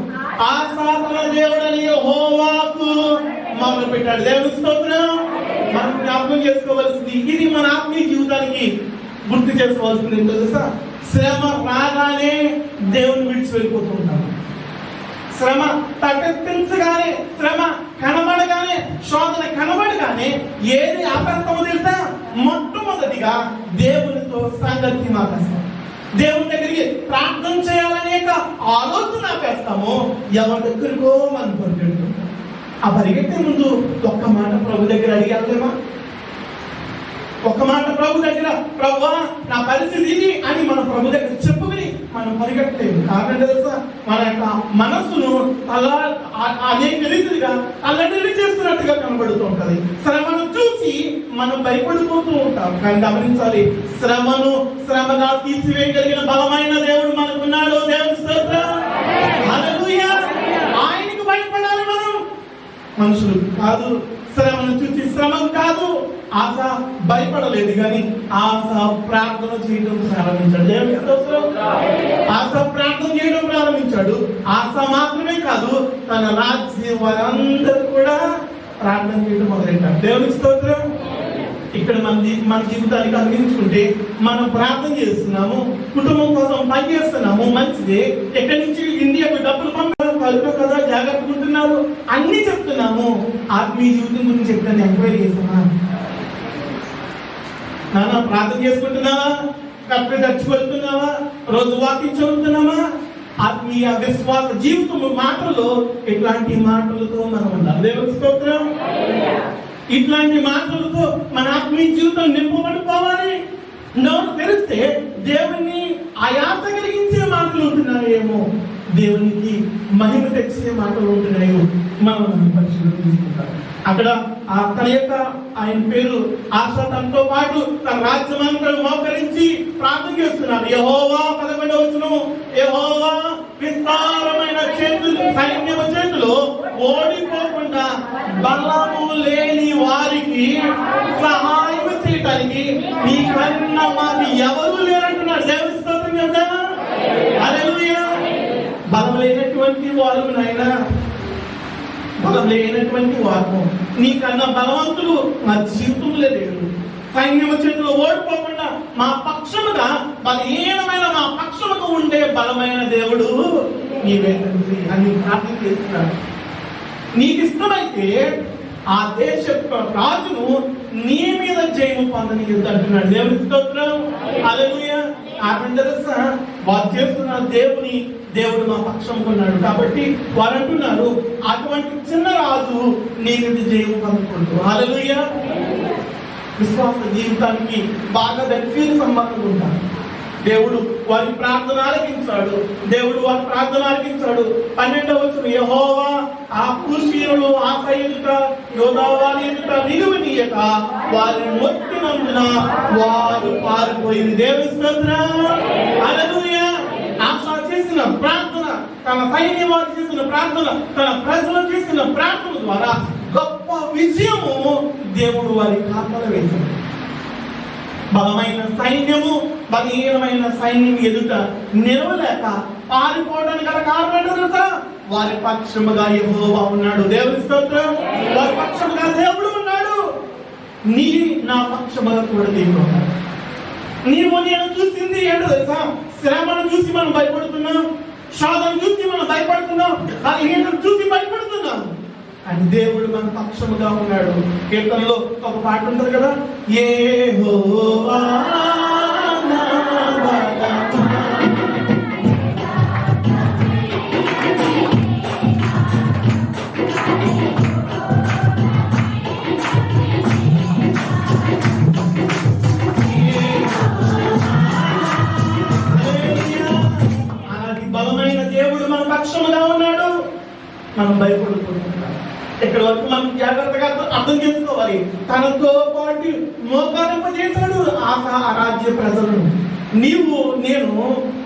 ఆశ తన దేవుడని యెహోవాకు మొదలు పెట్టాడు. దేవుని స్తోత్రం. మనం జ్ఞాపకం చేసుకోవాల్సింది ఇది, మన ఆత్మీయ జీవితానికి గుర్తు చేసుకోవాల్సింది ఏంటో తెలుసా? శ్రమ రాగానే దేవుని విడిచి వెళ్ళిపోతూ ఉంటాం. శ్రమ తటస్థించగానే, శ్రమ కనబడగానే, శోధన కనబడగానే ఏది ఆపేస్తామో తెలుసా? మొట్టమొదటిగా దేవునితో సంగతి ఆపేస్తాం. దేవుని దగ్గరికి ప్రార్థన చేయాలనే ఆలోచన ఆపేస్తాము. ఎవరి దగ్గరకో మనం పరిగెడుతుంటాం. ఆ పరిగెట్టే ముందు ఒక్క మాట ప్రభు దగ్గర అడిగాలేమా? ఒక్క మాట ప్రభు దగ్గర, ప్రభువా నా పరిస్థితి ఇది అని మన ప్రభు దగ్గర చెప్పుకుని మనం పరిగెట్టలేదు. కారణం తెలుసా? మన యొక్క మనస్సును అనేక రీతిగా అల్లడి చేస్తున్నట్టుగా కనబడుతూ ఉంటది. శ్రమను చూసి మనం భయపడిపోతూ ఉంటాం. కానీ గమనించాలి, శ్రమగా తీసివేయగలిగిన బలమైన దేవుడు మనకున్నాడు. దేవుని స్తోత్రం. హల్లెలూయా. ఆయనకు భయపడాలి మనం, మనుషులు కాదు. శ్రమను చూసి శ్రమం కాదు. ఆశ భయపడలేదు, కానీ ఆశ ప్రార్థన చేయడం ప్రారంభించాడు. దేవుని స్తోత్రం. ఆశ ప్రార్థన చేయడం ప్రారంభించాడు. ఆశ మాత్రమే కాదు, తన రాజ్యం వారందరూ కూడా ప్రార్థన చేయడం మొదలెట్టాడు. దేవుని స్తోత్రం. ఇక్కడ మన జీవితానికి అందించుకుంటే మనం ప్రార్థన చేస్తున్నాము, కుటుంబం కోసం పని చేస్తున్నాము, మంచిదే. ఎక్కడి నుంచి ఇండియాకు డబ్బులు పంపారు కదా, జాగ్రత్తగా ఉంటున్నారు, అన్ని చెప్తున్నాము. ఆత్మీయ జీవితం గురించి ఎప్పుడైనా ఎంక్వైరీ చేస్తున్నా? నాన్న ప్రార్థన చేసుకుంటున్నావా? కరెక్ట్గా చచ్చిపోతున్నావా? రోజు వాకింగ్ చదువుతున్నావా? ఆత్మీయ విశ్వాస జీవితం మాటల్లో ఇట్లాంటి మాటలతో మనం ఉండాలి. దేవుని స్తోత్రం. ఇట్లాంటి మాటలతో మన ఆత్మీయ జీవితం నింపబడిపోవాలి. నోరు తెరిస్తే దేవుని ఆయాస కలిగించే మాటలు ఉంటున్నాయేమో, దేవునికి మహిమ తెచ్చే మాటలు ఉంటున్నాయో మనం పరిశీలన తీసుకుంటాం. అక్కడ తన యొక్క ఆయన పేరు ఆశ, తనతో పాటు తన రాజ్యమంతా మోకరించి ప్రార్థన చేస్తున్నారు. యెహోవా 11వ వచనం, యెహోవా విస్తారమైన సైన్యము చేతిలో ఓడిపోకుండా బలము లేని వారికి సహాయం చేయటానికి నీకన్నా మాకు ఎవరు లేరంటున్నాడు. దేవుని స్తోత్రం కదా. హల్లెలూయా. బలం లేనటువంటి వారు నాయనా, బలం లేనటువంటి వారు నీకన్నా బలవంతులు మా జీవితంలో లేరు. సైన్యము చేతిలో ఓడిపోకుండా మా పక్షముగా బలహీనమైన మా పక్షముగా ఉండే బలమైన దేవుడు నీవే తండ్రి అని ప్రార్థన చేస్తున్నాడు. నీకు ఇష్టమైతే ఆ దేశ రాజును నీ మీద జయము పొందని అంటున్నాడు. దేవుని స్తోత్రం. హల్లెలూయా. వారు చేస్తున్న దేవుడు మా పక్షం కొన్నాడు కాబట్టి వారు అంటున్నారు, అటువంటి చిన్న రాజు నీ మీద జయము పొందుకుంటూ. హల్లెలూయా. విశ్వాస జీవితానికి బాగా దగ్గర సంబంధం ఉంటారు. దేవుడు వారి ప్రార్థన ఆలకించాడు. 12వ వచనం, యెహోవా ఆ కూషీయులు ఆశ ఎదుట యోధావారి ఎదుట నిలువనీయక వారిని మొత్తినందున వారు పారిపోయింది. దేవుని స్తోత్రం. హల్లెలూయా. ఆశ చేసిన ప్రార్థన, తన సైన్యం వారు చేసిన ప్రార్థన, తన ప్రజలు చేసిన ప్రార్థన ద్వారా గొప్ప విజయము దేవుడు వారి ఖాతాలో వేశాడు. బలమైన సైన్యము బలహీనమైన సైన్యం ఎదుట నిలవలేక పారిపోవడానికి గల కారణం వారి పక్షముగా యెహోవా ఉన్నాడు. దేవుని స్తోత్రం. వారి పక్షముగా దేవుడు ఉన్నాడు. నీ నా పక్షముగా కూడా దేవుడు ఉన్నాడు. నీవు నేను చూసింది ఏంటో తెలుసా? శ్రమను చూసి మనం భయపడుతున్నాం, శోధన చూసి మనం భయపడుతున్నాం, బలహీనతను చూసి భయపడుతున్నాం. అని దేవుడు మన పక్షముగా ఉన్నాడు. కీర్తనలో ఒక పాట ఉంటుంది కదా, యెహోవా నా బలము. అలాంటి బలమైన దేవుడు మన పక్షముగా ఉన్నాడు. మనం భయపడుతుంటాం. ఇక్కడ వరకు మనం జాగ్రత్తగా అర్థం చేసుకోవాలి. తనతో పాటు మోకారింపజేశాడు ఆ రాజ్య ప్రజలను. నీవు నేను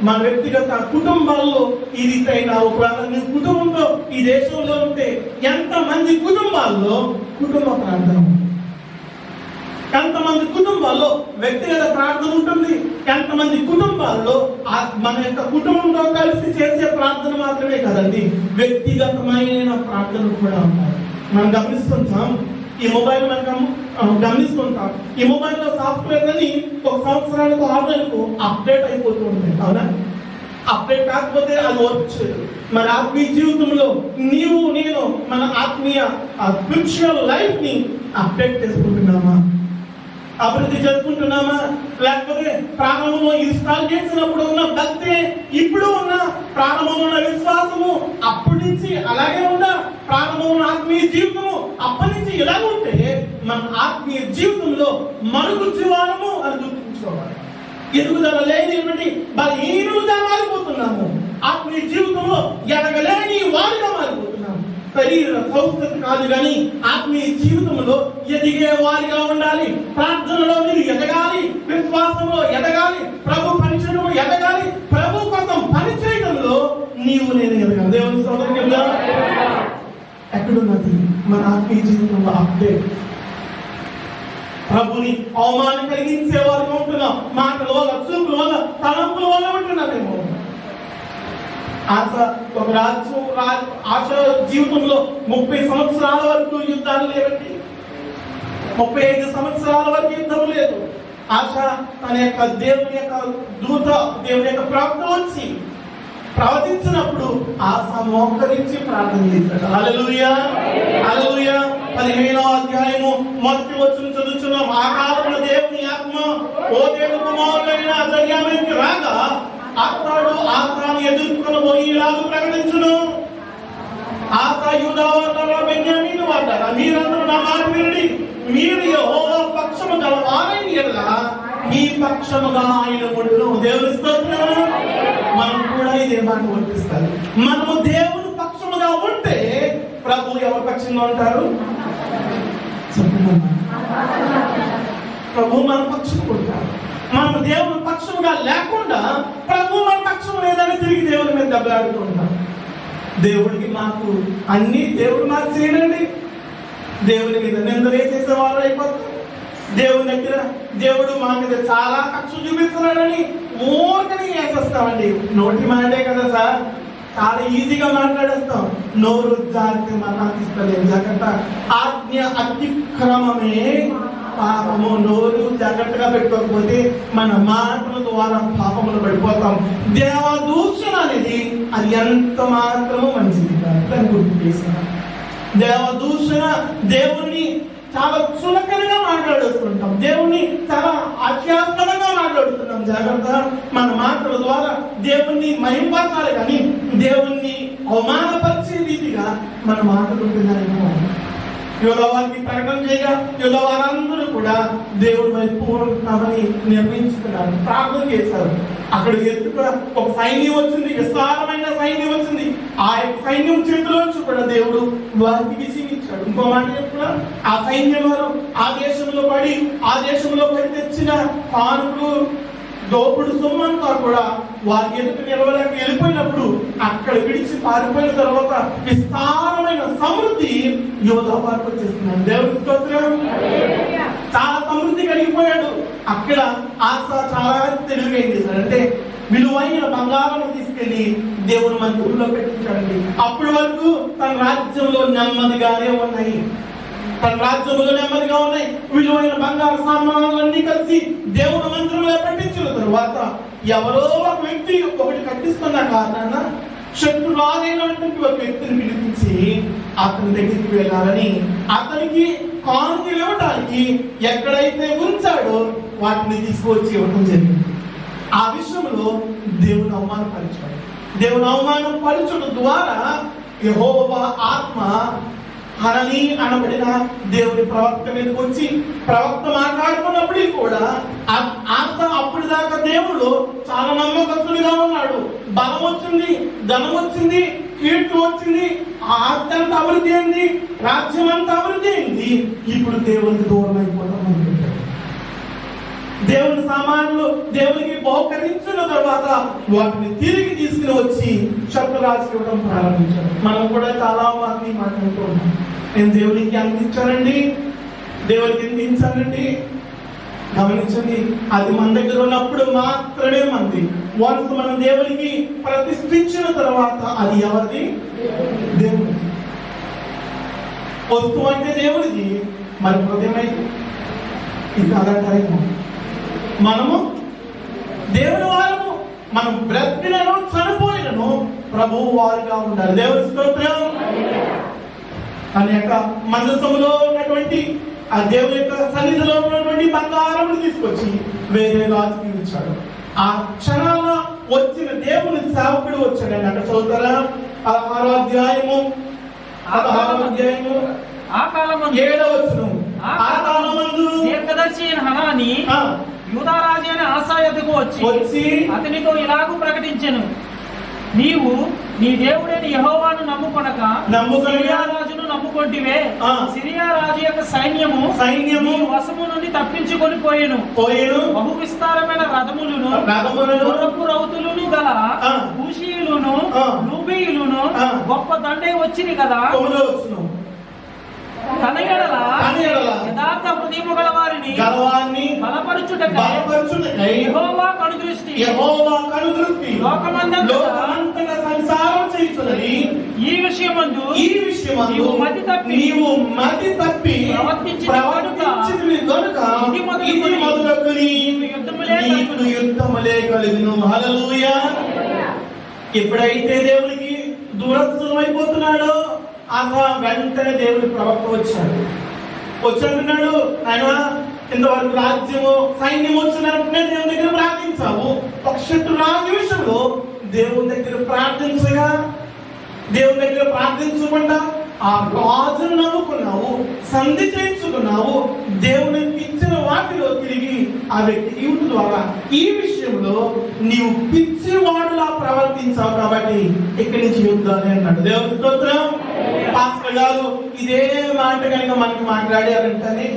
మన వ్యక్తిగత కుటుంబాల్లో ఈ రీతైన ఒకవేళ నీ కుటుంబంలో ఈ దేశంలో ఉంటే ఎంతమంది కుటుంబాల్లో కుటుంబ ప్రార్థన, ఎంతమంది కుటుంబాల్లో వ్యక్తిగత ప్రార్థన ఉంటుంది, ఎంతమంది కుటుంబాల్లో మన యొక్క కుటుంబంతో కలిసి చేసే ప్రార్థన మాత్రమే కదండి, వ్యక్తిగతమైన ప్రార్థనలు కూడా ఉంటాయి. మనం గమనిస్తుంటాం, ఈ మొబైల్ మనం గమనిస్తుంటాం, ఈ మొబైల్లో సాఫ్ట్వేర్ అని ఒక సంవత్సరానికి 6 నెలలకు అప్డేట్ అయిపోతూ ఉంటాయి. అవునా? అప్డేట్ కాకపోతే అది వచ్చేది. మన ఆత్మీయ జీవితంలో నీవు నేను మన ఆత్మీయ స్పిరిచువల్ లైఫ్ ని అప్డేట్ చేసుకుంటున్నామా, అభివృద్ధి చేసుకుంటున్నామా? లేకపోతే ప్రారంభంలో ఇన్స్టాల్ చేసినప్పుడు ఉన్న భక్తి ఇప్పుడు ఉన్న ప్రారంభంలో ఉన్న విశ్వాసము అప్పటి నుంచి అలాగే ఉందా? ప్రారంభంలో ఆత్మీయ జీవితము అప్పటి నుంచి ఇలాగ ఉంటే మన ఆత్మీయ జీవితంలో మరుగు జీవాలము అని గుర్తుంచుకోవాలి. ఎదుగుదల లేనిటువంటి బలహీనులుగా మారిపోతున్నాము. ఆత్మీయ జీవితంలో ఎదగలేని వారిగా మారిపోతున్నాము. శరీర సౌస్థత కాదు కానీ ఆత్మీయ జీవితంలో ఎదిగే వారిగా ఉండాలి. ప్రార్థనలో మీరు ఎదగాలి, విశ్వాసంలో ఎదగాలి, ప్రభు పనిచేయడంలో ఎదగాలి, ప్రభు కోసం పనిచేయడంలో నీవు నేను ఎదగాలి. దేవుని సోదరునిగా ఎక్కడున్నది మన ఆత్మీయ జీవితంలో అప్డేట్? ప్రభుని అవమానం కలిగించే వారిగా ఉంటున్నాం. మాటల వల్ల, చూపుల వల్ల, తలంపుల వల్ల ఉంటున్నామేమో. ఆశ జీవితంలో 30 సంవత్సరాల వరకు యుద్ధాలు లేవండి. 35 సంవత్సరాల వరకు యుద్ధం లేదు. ఆశ తన యొక్క దేవుని యొక్క దూత, దేవుని యొక్క ప్రవక్త వచ్చి ప్రవచించినప్పుడు ఆశ మోకరించి ప్రార్థన చేశాడు. హల్లెలూయా, హల్లెలూయా. 15వ అధ్యాయము మొదటి వచనం చదువుతున్నాం. ఆ కాలంలో దేవుని ఆత్మ ఓ దేవుని కుమారుడైన అజర్యానికి రాగా అతడు ఆశాను ఎదుర్కొనబోయి ఇలాగ ప్రకటించును. ఆశ యూదా వార్తారా, బెన్యామీను వార్తారా, మీరందరూ నా మాట వినండి. మీరు యెహోవా పక్షము గల వారైన యెడల మీ పక్షముగా ఆయన ఉండును. దేవుని స్తోత్రం. మనం కూడా ఇదే మాట వర్తిస్తాలి. మనము దేవుని పక్షముగా ఉంటే ప్రభు ఎవరి పక్షంగా ఉంటారు? ప్రభు మన పక్షం ఉంటారు. మనం దేవుని పక్షముగా లేకుండా ప్రభు మన పక్షం లేదని తిరిగి దేవుని మీద దెబ్బలాడుతుంటాం. దేవుడికి మాకు అన్ని దేవుడు మాకు చేయడండి. దేవుని మీద నింద వేసేసే వాళ్ళు అయిపోతాం. దేవుని దగ్గర దేవుడు మా మీద చాలా కక్ష చూపిస్తున్నాడని ఊరికని వేసేస్తామండి. నోటి మాటే కదా సార్, చాలా ఈజీగా మాట్లాడేస్తాం. నోరు జాగ్రత్త మాట్లాడిస్తలేదు. జాగ్రత్త. ఆజ్ఞ అతిక్రమమే పాపము. నోరు జాగ్రత్తగా పెట్టుకోకపోతే మన మాటల ద్వారా పాపములు పడిపోతాం. దేవదూషణ అనేది అది ఎంత మాత్రము మంచిది కాదు గుర్తు చేసిన. దేవదూషణ దేవుణ్ణి చాలా చులకనగా మాట్లాడుతుంటాం. దేవుణ్ణి చాలా అత్యాసనంగా మాట్లాడుతున్నాం. జాగ్రత్త. మన మాటల ద్వారా దేవుణ్ణి మహిమపరచాలి కానీ దేవుణ్ణి అవమానపరిచే రీతిగా మన మాటలు ఉంటుందేమో. యోధవారికి ప్రకటన చేయగా యోధవారందరూ కూడా దేవుడి వైపు ఉంటామని నిర్ణయించుకున్నారు, ప్రార్థన చేశారు. అక్కడ ఎత్తుగా ఒక సైన్యం వచ్చింది, విస్తారమైన సైన్యం వచ్చింది. ఆ సైన్యం చేతిలోంచి కూడా దేవుడు వారికి విజయం ఇచ్చాడు. ఇంకో మాట చెప్పుకున్నా, ఆ సైన్యం వారు ఆ దేశంలో పడి తెచ్చిన కానుకలు, దోపుడు సొమ్మంతా కూడా వారి ఎదుట నిలవలేక వెళ్ళిపోయినప్పుడు అక్కడ విడిచి పారిపోయిన తర్వాత విస్తారమైన సమృద్ధి యోధా వారికి వచ్చేస్తున్నాడు. దేవుడి స్తోత్రం. చాలా సమృద్ధి కలిగిపోయాడు. అక్కడ ఆశ చాలా తెలివిగా ఏం చేశాడంటే విలువైన బంగారం తీసుకెళ్లి దేవుని మందిరంలో పెట్టించాడండి. అప్పటి వరకు తన రాజ్యంలో నెమ్మదిగానే ఉన్నాయి. విలువైన బంగారు సామాన్లన్నీ కలిసి దేవుని మందిరంలో పెట్టించిన తరువాత ఎవరో ఒక వ్యక్తి ఒకటి కట్టిస్తున్న కారణాన శత్రురాలైనటువంటి ఒక వ్యక్తిని పిలిపించి అతని దగ్గరికి వెళ్ళాలని, అతనికి కానుకలు ఇవ్వడానికి ఎక్కడైతే ఉంచాడో వాటిని తీసుకువచ్చి ఇవ్వడం జరిగింది. ఆ విషయంలో దేవుని అవమానపరిచాడు. దేవుని అవమానపరచడం ద్వారా యెహోవా ఆత్మ హనని అనబడిన దేవుని ప్రవక్త మీదకి వచ్చి ప్రవక్త మాట్లాడుతున్నప్పటికీ కూడా ఆశ అప్పటి దాకా దేవుడు చాలా నమ్మకస్తుడిగా ఉన్నాడు. బలం వచ్చింది, ధనం వచ్చింది, కీర్తి వచ్చింది, ఆస్తి అంతా అభివృద్ధి అయింది, రాజ్యం అంతా అభివృద్ధి అయింది. ఇప్పుడు దేవునికి దూరం అయిపోతాం అనుకుంటాడు. దేవుని సామాన్లు దేవునికి బహుకరించిన తర్వాత వాటిని తిరిగి తీసుకుని వచ్చి శత్రురాజుకి ఇవ్వడం ప్రారంభించాడు. మనం కూడా చాలా మంది మాట్లాడుతూ ఉన్నాం, నేను దేవునికి అందించానండి, దేవునికి అందించానండి. గమనించండి, అది మన దగ్గర ఉన్నప్పుడు మాత్రమే మంది. వన్స్ మనం దేవునికి ప్రతిష్ఠించిన తర్వాత అది ఎవరిది? దేవుడి. వస్తువు అంటే దేవుడిది, మరి హృదయం అయితే ఇది అదంటారేమో. మనము దేవుని వారము, మనం బ్రతికినను చనిపోయినను ప్రభువు వారుగా ఉండాలి. దేవుని స్తోత్రం. అనేక మందసములో ఉన్నటువంటి ఆ దేవుని యొక్క సన్నిధిలో ఉన్నటువంటి బంగారమును తీసుకొచ్చి వేరే రాజుకి ఇచ్చాడు. ఆ క్షణాల వచ్చిన దేవుని సేవకుడు వచ్చాడండి. అక్కడ చదువుతారా? 16వ అధ్యాయము 7వ వచనం. ఆ కాలమందు దీర్ఘదర్శి అయిన హనాని యూదా రాజు అయిన ఆసా యొద్దకు వచ్చి అతనితో ఇలాగూ ప్రకటించెను, నీవు నీ దేవుడైన యెహోవాను నమ్ముకొనక సిరియా రాజును నమ్ముకొంటివే. సిరియా రాజు యొక్క సైన్యము వశము నుండి తప్పించుకొని పోయెను. బహు విస్తారమైన రథములను గుర్రపు రౌతులను గల కూషీయులను నూబీయులను గొప్ప దండే వచ్చింది కదా. తన యెడల యథార్థ హృదయము గల వారిని బలపరచుటకై యెహోవా కనుదృష్టి లోకమంతటా సంచారం చేయుచున్నది. ఈ విషయమందు నీవు మతి తప్పి ప్రవర్తించితివి గనుక ఇది మొదలుకొని నీకు యుద్ధములే కలుగును. హల్లెలూయా. ఎప్పుడైతే దేవునికి దూరస్థులం అయిపోతున్నాడో అలా వెంటనే దేవుడి ప్రవక్త వచ్చాడు. ఆయన ఇంతవరకు రాజ్యము సైన్యం వచ్చినట్టునే దేవుని దగ్గర ప్రార్థించావు. ఒక శత్రు రాజు విషయంలో దేవుని దగ్గర ప్రార్థించగా, దేవుని దగ్గర ప్రార్థించకుండా ఆ రాజును నమ్ముకున్నావు, సంధి చేయించుకున్నావు. దేవునికి ఇచ్చిన వాటిలో తిరిగి ఆ వ్యక్తి ఇవ్వడం ద్వారా ఈ విషయంలో నీవు పిచ్చివాడులా ప్రవర్తించావు కాబట్టి ఇక్కడి నుంచి యుద్ధాలు అన్నాడు. దేవుని స్తోత్రం. పాస్టర్ గారు ఇదే మాట కనుక మనకి మాట్లాడారంటే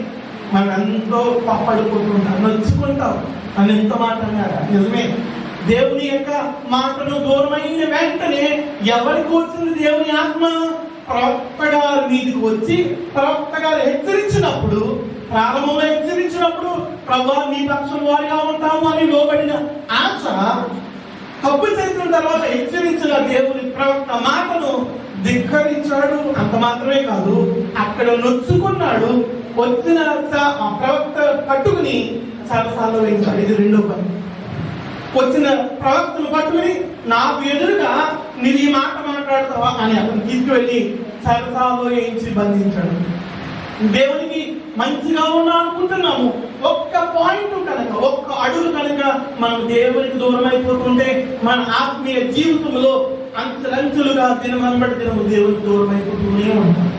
మనం ఎంతో పడుకుంటాం, నొచ్చుకుంటాం అని ఎంత మాట అన్నారా? నిజమే. దేవుని యొక్క మాటను దూరమైన వెంటనే ఎవరికి వచ్చింది దేవుని ఆత్మ? ప్రవక్త గారి మీదకి వచ్చి ప్రవక్త గారు హెచ్చరించినప్పుడు, ప్రారంభంలో హెచ్చరించినప్పుడు ప్రభువా నీ పక్షం వారిగా ఉంటాము అని లోబడిన ఆశ తప్పు చేసిన తర్వాత హెచ్చరించిన దేవుని ప్రవక్త మాటను ధిక్కరించాడు. అంత మాత్రమే కాదు, అక్కడ నొచ్చుకున్నాడు. వచ్చిన ప్రవక్త పట్టుకుని చాలాసార్లు వేయించాడు. ఇది రెండో పని. వచ్చిన ప్రవక్తను పట్టుకుని నాకు ఎదురుగా నీవు ఈ మాట మాట్లాడతావా అని అతను తీసుకువెళ్ళి చాలాసార్లు వేయించి బంధించాడు. దేవునికి మంచిగా ఉన్నా అనుకుంటున్నాము, ఒక్క పాయింట్ కనుక, ఒక్క అడుగు కనుక మనం దేవునికి దూరం అయిపోతుంటే మన ఆత్మీయ జీవితంలో అంచెలంచెలుగా దినమనబడి దినము దేవునికి దూరం అయిపోతూనే ఉంటాం.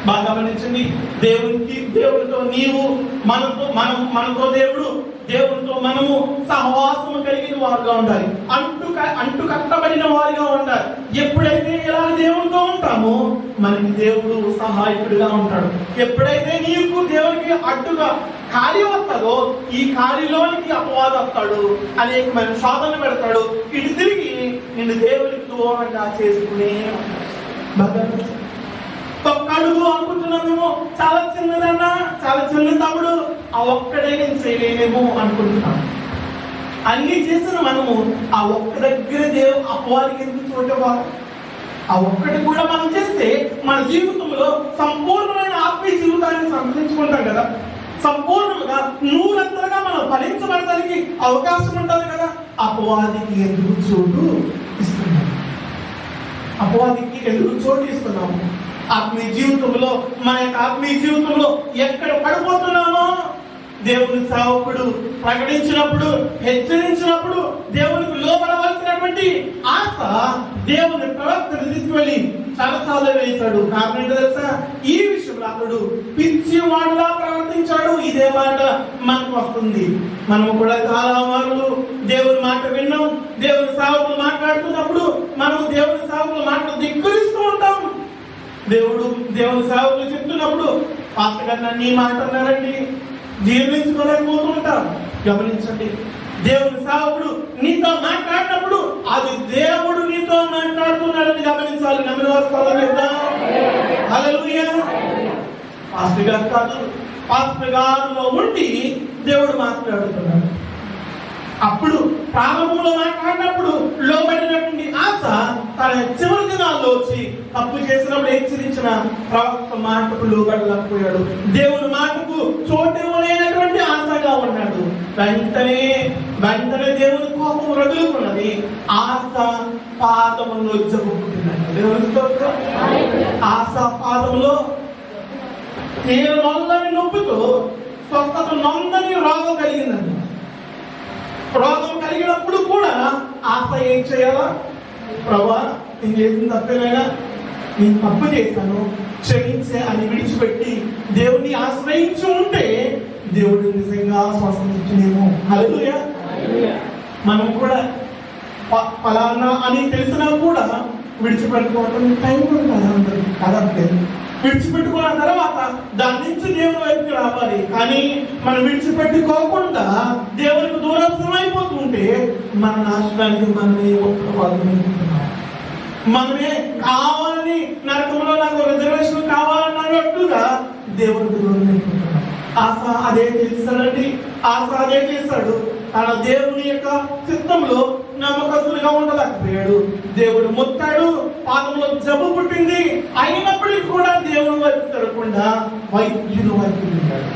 బాగా గమనించండి. దేవుడితో నీవు, మనతో దేవుడు, దేవుడితో మనము సహవాసము కలిగిన వారుగా ఉండాలి. అంటు కట్టబడిన వారిగా ఉండాలి. ఎప్పుడైతే ఇలా దేవుడితో ఉంటామో మనకి దేవుడు సహాయకుడిగా ఉంటాడు. ఎప్పుడైతే నీకు దేవుడికి అడ్డుగా ఖాళీ వస్తుందో ఈ ఖాళీలోనికి అపవాదం వస్తాడు, అనేకమైన శోధన పెడతాడు. ఇటు తిరిగి నిన్ను దేవుడికి దూరంగా చేసుకునే బాగా ఒక్క అడుగు అనుకుంటున్నామేమో, చాలా చిన్నదన్నా, చాలా చిన్న తమ్ముడు, ఆ ఒక్కడే నేను చేయలేమేమో అనుకుంటున్నాం. అన్ని చేసిన మనము ఆ ఒక్క దగ్గర అపవాదికి ఎందుకు చూడవాలి? ఆ ఒక్కటి కూడా మనం చేస్తే మన జీవితంలో సంపూర్ణమైన ఆత్మీయ జీవితాన్ని సంపాదించుకుంటాం కదా. సంపూర్ణంగా నూరంతలుగా మనం ఫలించబడటానికి అవకాశం ఉంటుంది కదా. అపవాదికి ఎందుకు చోటు ఇస్తున్నాం? అపవాదికి ఎందుకు చోటు ఇస్తున్నాము? ఆత్మీయ జీవితంలో, మన యొక్క ఆత్మీయ జీవితంలో ఎక్కడ పడిపోతున్నామో దేవుని సేవకుడు ప్రకటించినప్పుడు, హెచ్చరించినప్పుడు, దేవునికి లోపడవలసినటువంటి లేనటువంటి ఆశ దేవుని ప్రవక్తను తీసుకువెళ్ళి సరసాలు వేశాడు. కారణం ఏంటో తెలుసా? ఈ విషయంలో అతడు పిచ్చివాడులా ప్రవర్తించాడు. ఇదే మాట మనకు వస్తుంది. మనము కూడా చాలా మార్లు దేవుని మాట విన్నాం. దేవుని సేవకులు మాట్లాడుతున్నప్పుడు మనం దేవుని సేవకుల మాటలు ధిక్కరిస్తూ ఉంటాం. దేవుని సేవకులు చెప్తున్నప్పుడు పాస్టర్ గారు నన్ను ఈ మాట అన్నారండి, జీర్ణించుకోలేకపోతూ ఉంటాం. గమనించండి, దేవుని సేవకుడు నీతో మాట్లాడినప్పుడు అది దేవుడు నీతో మాట్లాడుతున్నాడని గమనించాలి. నమ్మిన వారు హల్లెలూయా. పాస్టర్ గారు కాదు, పాస్టర్ గారిలో ఉండి దేవుడు మాట్లాడుతున్నాడు. అప్పుడు ప్రారంభంలో మాట్లాడినప్పుడు లోబడినటువంటి ఆశ తన చివరి దినాల్లో వచ్చి తప్పు చేసినప్పుడు హెచ్చరించిన ప్రవక్త మాటకు లోబడలేకపోయాడు. దేవుని మాటకు చోటివ్వలేనటువంటి ఆశగా ఉన్నాడు. వెంటనే దేవుని కోపం రగులుకున్నది. ఆశ పాదములో జరుగుతుందండి. దేవుని స్తోత్రం. ఆశ పాదములో నొల్లని నొప్పితో స్వస్థత నొందని రోగం కలిగిందండి. రోగం కలిగినప్పుడు కూడా ఆశ ఏం చేయాలా? ప్రభా, నేను చేసిన తప్పేనైనా, నేను తప్పు చేశాను, క్షమించే అని విడిచిపెట్టి దేవుని ఆశ్రయించి ఉంటే దేవుడు నిజంగా స్వస్థత ఇచ్చినేమో. హల్లెలూయా. మనం కూడా ఫలానా అని తెలిసినా కూడా విడిచిపెట్టుకోవడం టైం ఉంటుంది. అందరూ కదలేదు. విడిచిపెట్టుకున్న తర్వాత దాని నుంచి దేవుని వైపుకి రావాలి. కానీ మనం విడిచిపెట్టుకోకుండా దేవునికి దూరం అయిపోతుంటే మన నాశనానికి మనమే ఒప్పుకోవాలనుకుంటున్నాం. మనమే కావాలని నరకంలో నాకు రిజర్వేషన్ కావాలన్నట్టుగా దేవునికి దూరం అయిపోతున్నాం. ఆశ అదే చేస్తాడండి. ఆశ అదే చేస్తాడు. తన దేవుని యొక్క చిత్తంలో నమ్మకస్తులుగా ఉండలేకపోయాడు. దేవుడు మొత్తాడు, పాదంలో జబ్బు పుట్టింది. అయినప్పటికీ కూడా దేవుని వైపు తిరగకుండా వైద్యులు వైపు తిరిగాడు.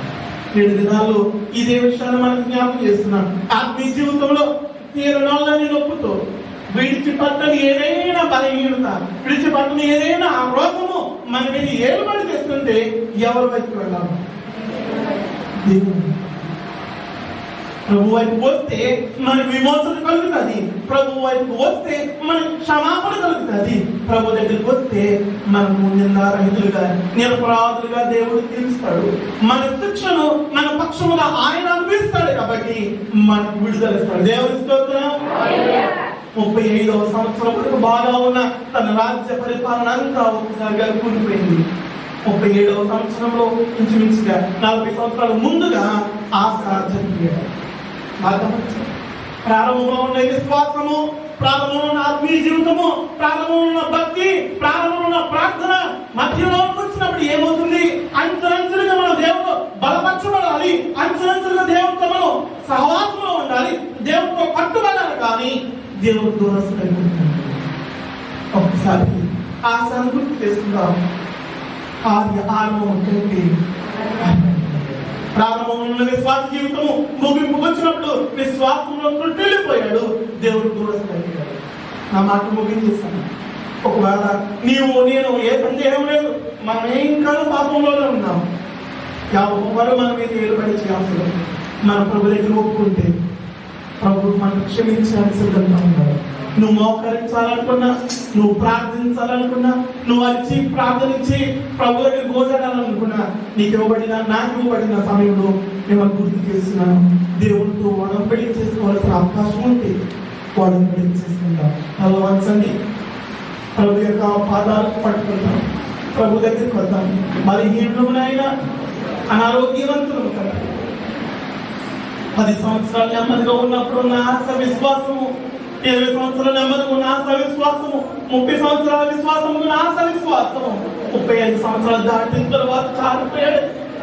7 దినాలు ఇదే విషయాన్ని మనకు జ్ఞాపకం చేస్తున్నాం. ఆత్మీయ జీవితంలో తీరనొల్లని నొప్పుతో విడిచిపట్టని ఏదైనా బలహీనత, విడిచిపట్టని ఏదైనా ఆ రోగము మన మీద ఏలుబడి చేస్తుంటే ఎవరి వైపు వెళ్ళాలి? ప్రభు వైపు వస్తే మనకు విమోచన కలుగుతుంది. ప్రభు వైపు వస్తే మనకు క్షమాపణ కలుగుతుంది. ప్రభు దగ్గరికి వస్తే మనము నిందారహితులుగా, నిరపరాధులుగా దేవుడు తీరుస్తాడు. మన శిక్షను మన పక్షముగా ఆయన అనిపిస్తాడు. కాబట్టి మనకు విడుదలిస్తాడు. దేవుని స్తోత్రం. 35వ సంవత్సరం వరకు బాగా ఉన్న తన రాజ్య పరిపాలన అంతా ఒకసారిగా కూలిపోయింది. 37వ సంవత్సరంలో ఇంచుమించుగా 40 సంవత్సరాల ముందుగా ఆశ చనిపోయాడు. ప్రారంభంలో ఉన్న విశ్వాసము, ప్రారంభంలో ఉన్న ఆత్మీయ జీవితము, ప్రారంభంలో ఉన్న భక్తి, ప్రారంభంలో ఉన్న ప్రార్థన మధ్యలో వచ్చినప్పుడు ఏమవుతుంది? అంచెలంచెలుగా మనం దేవుడు బలపరచబడాలి. అంచెలంచెలుగా దేవుడితో మనం సహవాసంలో ఉండాలి. దేవుడితో పట్టుబడాలి. కానీ దేవుడు దూరస్తులైపోతుంది. ఒకసారి ఆశను గుర్తు చేసుకుందాం. ప్రారంభంలో విశ్వాస జీవితము ముగింపు వచ్చినప్పుడు విశ్వాసంలో తొట్టిల్లిపోయాడు. దేవుడు దూరస్తులైపోయాడు. నా మాట ముగించేస్తాను. ఒకవేళ నీవు నేను ఏ సందేహం లేదు, మనం ఇంకా పాపంలోనే ఉన్నాం. ఎవరు మన మీద ఏలుబడి చేయాల్సి మన ప్రభు దగ్గర ఒప్పుకుంటే ప్రభు మనం క్షమించాల్సి సిద్ధంగా ఉన్నాడు. నువ్వు మోకరించాలనుకున్నా, నువ్వు ప్రార్థించాలనుకున్నా, నువ్వు అరిచి ప్రార్థనించి ప్రభు దగ్గర గోజాడాలనుకున్నా, నాకు ఇవ్వబడిన సమయంలో మేము గుర్తు చేస్తున్నాను. దేవుడితో వడంబడి చేసుకోవాల్సిన అవకాశం ఉంటే వడంబడి చేసుకుందాం. అలా వంచండి. ప్రభు యొక్క పాదాలకు పట్టుకుంటాం. ప్రభు దగ్గరికి వద్దాం. మరి హీనులైనా అనారోగ్యవంతులు కదా. 10 సంవత్సరాలు నెమ్మదిగా ఉన్నప్పుడు ఉన్న ఆశ విశ్వాసము, 20 సంవత్సరాల నెమ్మదిగా ఉన్న ఆశ విశ్వాసము, 30 సంవత్సరాల విశ్వాసము ఉన్న ఆశ విశ్వాసము, 35 సంవత్సరాలు దాటిన తర్వాత చాలిపోయాడు.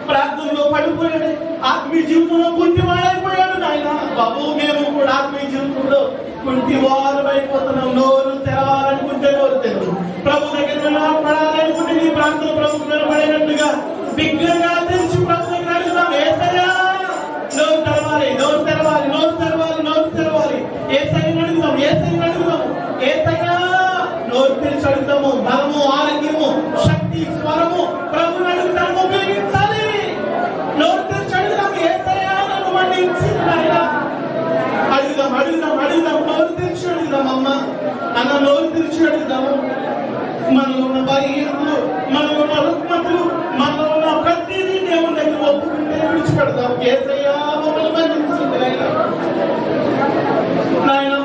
ప్రార్థనలో పడిపోయాడు. ఆత్మీయ జీవితంలో కుంటివాడైపోయాడు. నాయన బాబు, మేము కూడా ఆత్మీయ జీవితంలో కుంటివారు అయిపోతున్నాం. నోరు తెరవాలనుకుంటే నోరు తెరవు. ప్రభు దగ్గర పడాలనుకుంటే నీ ప్రాంతం ప్రభుత్వం నిలబడేటట్టుగా బిగ్గరగా తెరిచి ప్రభు దగ్గర అడుగుదాం. ఏసయ్యా, నోరు తెరవాలి, నోరు తెరవాలి, నోరు తెరవాలి, నోరు తెరవాలి. ఏసయ్యని అడుగుదాం, ఏసయ్యని అడుగుదాం. ఏసయ్యా, నోరు తెరిచి అడుగుదాము. బలము, ఆరోగ్యము, శక్తి, స్వరము ప్రభుని అడుగుతాము. ఉపయోగించాలి. నోరు తెరిచి అడుగుదాం. ఏసయ్యా, నన్ను మన్నించు నాయనా. అడుగుదాం, అడుగుదాం, అడుగుదాం. నోరు తెరిచి అడుగుదాం. అమ్మ విడిచిపెడదాము. మనలో ఉన్న బలహీనతలు, మనలో ఉన్న రుగ్మతలు, మనలో ఉన్న ప్రతిదీ దేవుని దగ్గర ఒప్పుకుంటే విడిచిపెడదాం. యేసయ్యా మమ్మల్ని మన్నించండి నాయన.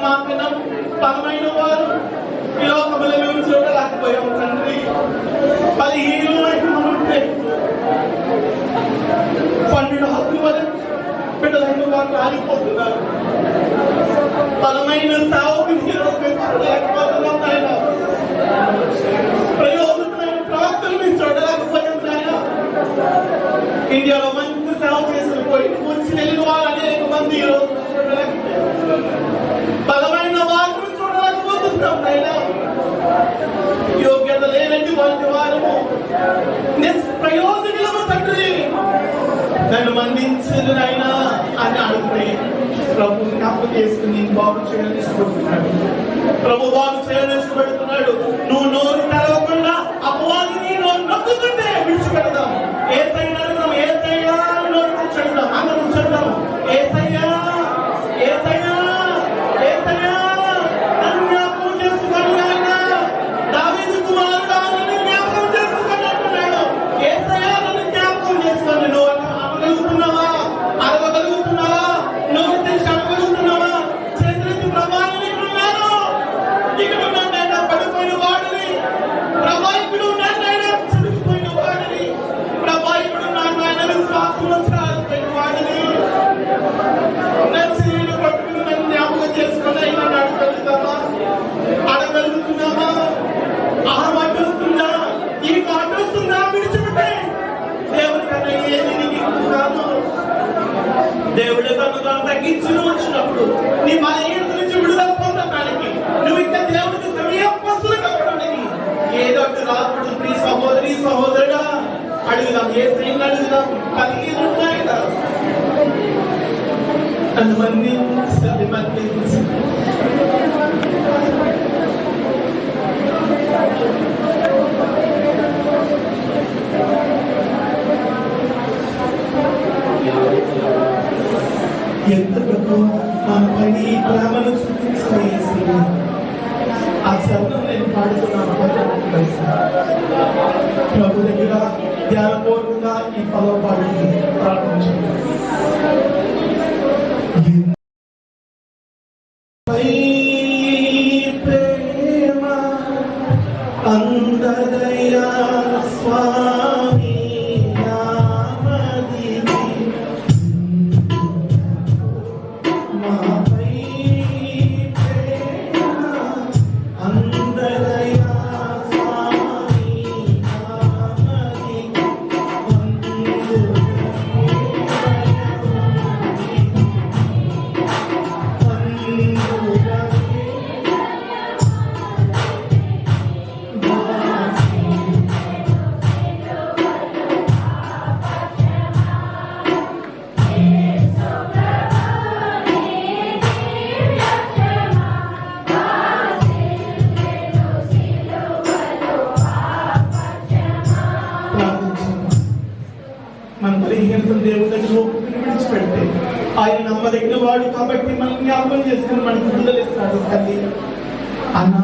మాకన్నా బలమైన వారు ఈ లోకములో మేము చూడలేకపోయాం తండ్రి. బలహీనులైన ఉంటే 12 హక్కుల వరకు బిడ్డలైన వారు ఆగిపోతున్నారు. బలమైన సావుకి చూడలేకపోతున్నాం నాయన. ప్రయోజనమైన ప్రవక్తలు మేము చూడలేకపోయాం నాయన. ఇండియాలో మంచి సేవ చేసిన పోయి వచ్చి వెళ్ళిన వారు అనేక మంది ఈరోజు చూడలేకపోయారు. బలమైన వారిని చూడలేకపోతున్నాం నాయన. యోగ్యత లేనటువంటి వారము నిష్ప్రయోజకులము తండ్రి. నన్ను మన్నించదు నాయనా అని అడిగితే ప్రభు జ్ఞాపకం చేసుకుని బాగు చేయాలని ఇష్టపడుతున్నాడు. ప్రభు బాగు చేయాలని ఇష్టపడుతున్నాడు. నువ్వు నోరు తెరవకుండా అపవాదిని నోరు నొక్కుతుంటే విడిచిపెడదాం. యేసయ్యా అడుగుదాం. యేసయ్యా నోరు తెరచుదాం. అందరం చెప్దాం. యేసయ్యా యేసయ్యా యేసయ్యా నన్ను జ్ఞాపకం చేసుకోండి నాయనా. దావీదు కుమారుడా నన్ను జ్ఞాపకం చేసుకోండి అంటున్నాడు. యేసయ్యా నన్ను జ్ఞాపకం చేసుకోండి. నువ్వు అనగలుగుతున్నావా? అడగగలుగుతున్నావా? నువ్వు తెలిసి అడగలుగుతున్నావా? చేతులెత్తి ప్రభావం ఉన్నాను. ఇక్కడ ఉన్నాడైనా పడిపోయిన వాడిని, ప్రభావికుడు ఉన్నాడైనా చనిపోయిన వాడిని, ప్రభావికుడు ఉన్నాడైనా విశ్వాసంలో చాలిపోయిన వాడిని నచ్చిన పట్టుకుని నన్ను జ్ఞాపకం చేసుకుని అయినా అడగలుగుతావా? అడగలుగుతున్నావా? ఆ మాట వస్తుందా? ఈ మాట వస్తుందా? విడిచిపెట్టే దేవుడి కన్నా ఏది నీకు కాదు. దేవుడు తను తాను తగ్గించి వచ్చినప్పుడు నీ బలహీనత నుంచి విడుదల పొందడానికి, నువ్వు ఇంకా దేవుడికి సమయపస్తులు కావడానికి ఏదో ఒకటి రాకూడదు. ప్రియ సహోదరి సహోదరుడా అడుగుదాం. ఏ సైన్ అడుగుదాం. 15 ఉన్నాయి కదా. నన్ను మన్నించండి, మన్నించండి. ఎంతకు మనపై ప్రేమను చూపించేసి ఆ శబ్దం నేను పాడుతున్నాను. ప్రభు దగ్గర ధ్యానపూర్వకంగా ఈ పదవ పాటని ప్రార్థించండి. ప్రేమ అందదయా స్వామి దేవుడి దగ్గర విడిచిపెడితే ఆయన నమ్మదగిన వాడు కాబట్టి మనం జ్ఞాపకం చేసుకుని మనకు విడుదలిస్తాడు. తల్లి అన్న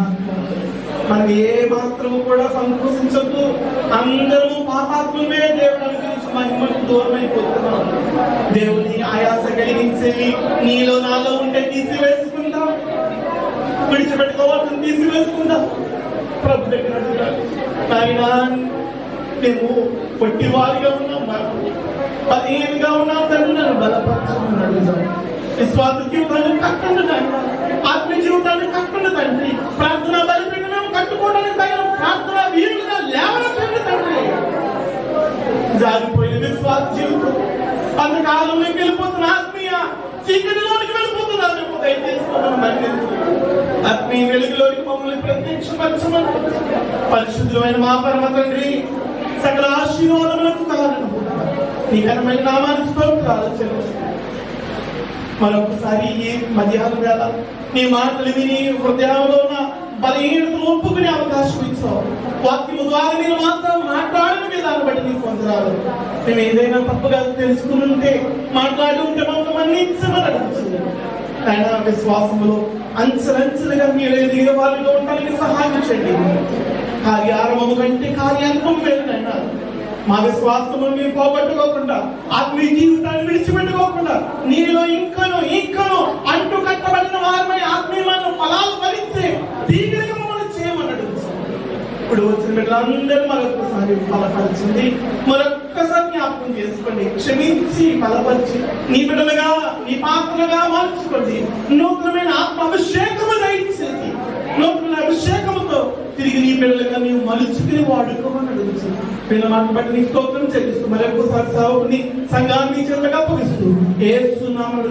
మనం ఏ మాత్రము కూడా సంతోషించద్దు. అందరూ పాపాత్మమే. దేవుడు అనుగ్రహించి మహిమకు దూరం అయిపోతున్నాం. దేవుని ఆయాస కలిగించేవి నీలో నాలో ఉంటే తీసివేసుకుందాం. విడిచిపెట్టుకోవాల్సింది తీసివేసుకుందాం. ప్రభు దగ్గర ఆయన మేము పొట్టి వారిగా ఉన్నాం, బలహీనంగా ఉన్నాం. తండ్రి నన్ను బలపరచుకున్నాడు. విశ్వాస జీవితాన్ని కట్టండి తండ్రి. ఆత్మ జీవితాన్ని కట్టండి తండ్రి. ప్రార్థన బలిపీఠం కట్టుకోవడానికి తగిన ప్రార్థన వీరులుగా లేవనెత్తండి తండ్రి. జారిపోయిన విశ్వాస జీవితం అంతకాలంలోకి వెళ్ళిపోతున్న ఆత్మీయ చీకటిలోనికి వెళ్ళిపోతున్నాను. దయచేసుకోమని మళ్ళీ ఆత్మీయ వెలుగులోకి మమ్మల్ని ప్రత్యక్షపరచమని పరిశుద్ధమైన మా పరమ తండ్రి సకల ఆశీర్వాదములకు కారణం నీ ఘనమైన నామానికి స్తోత్రాలు చెల్లిస్తున్నాను. మరొకసారి ఈ మధ్యాహ్నం వేళ నీ మాటలు విని హృదయంలో ఉన్న బలహీనతను ఒప్పుకునే అవకాశం ఇచ్చావు. వాక్యము ద్వారా నేను మాత్రం మాట్లాడిన విధానం బట్టి నీకు వందనాలు. మేము ఏదైనా తప్పుగా తెలుసుకుని ఉంటే మాట్లాడి ఉంటే మమ్మల్ని మన్నించమని అడుగుతున్నాను. ఆయన విశ్వాసములో అంచెలంచెలుగా మీరు ఎదిగే వారిలో ఉండడానికి సహాయం చేయండి. కార్యారంభము కంటే కార్యాంతం వేరునైనా మా విశ్వాసము మీరు పోగొట్టుకోకుండా, ఆత్మీయ జీవితాన్ని విడిచిపెట్టుకోకుండా, నీలో ఇంకను అంటూ కట్టబడిన వారిపై ఆత్మీయమైన ఫలాలు ఫలించే దీనిగా మమ్మల్ని చేయమన్నాడు. ఇప్పుడు వచ్చిన బిడ్డలందరూ మరొకసారి ఫలపరిచింది, మరొక్కసారి జ్ఞాపకం చేసుకోండి, క్షమించి ఫలపరిచి నీ బిడ్డలుగా నీ పాత్రలుగా మార్చుకోండి. నూతనమైన ఆత్మ అభిషేకము దయచేసి నూతన అభిషేకముతో తిరిగి నీ బిడ్డలుగా నీవు మలుచుకుని వాడుకోమని అడుగుతుంది. పిల్లల మాట బట్టి నీ స్తోత్రం చెల్లిస్తూ మరొకసారి సేవకుని సంఘాన్ని చెల్లగా పొగిస్తూ యేసు నామములో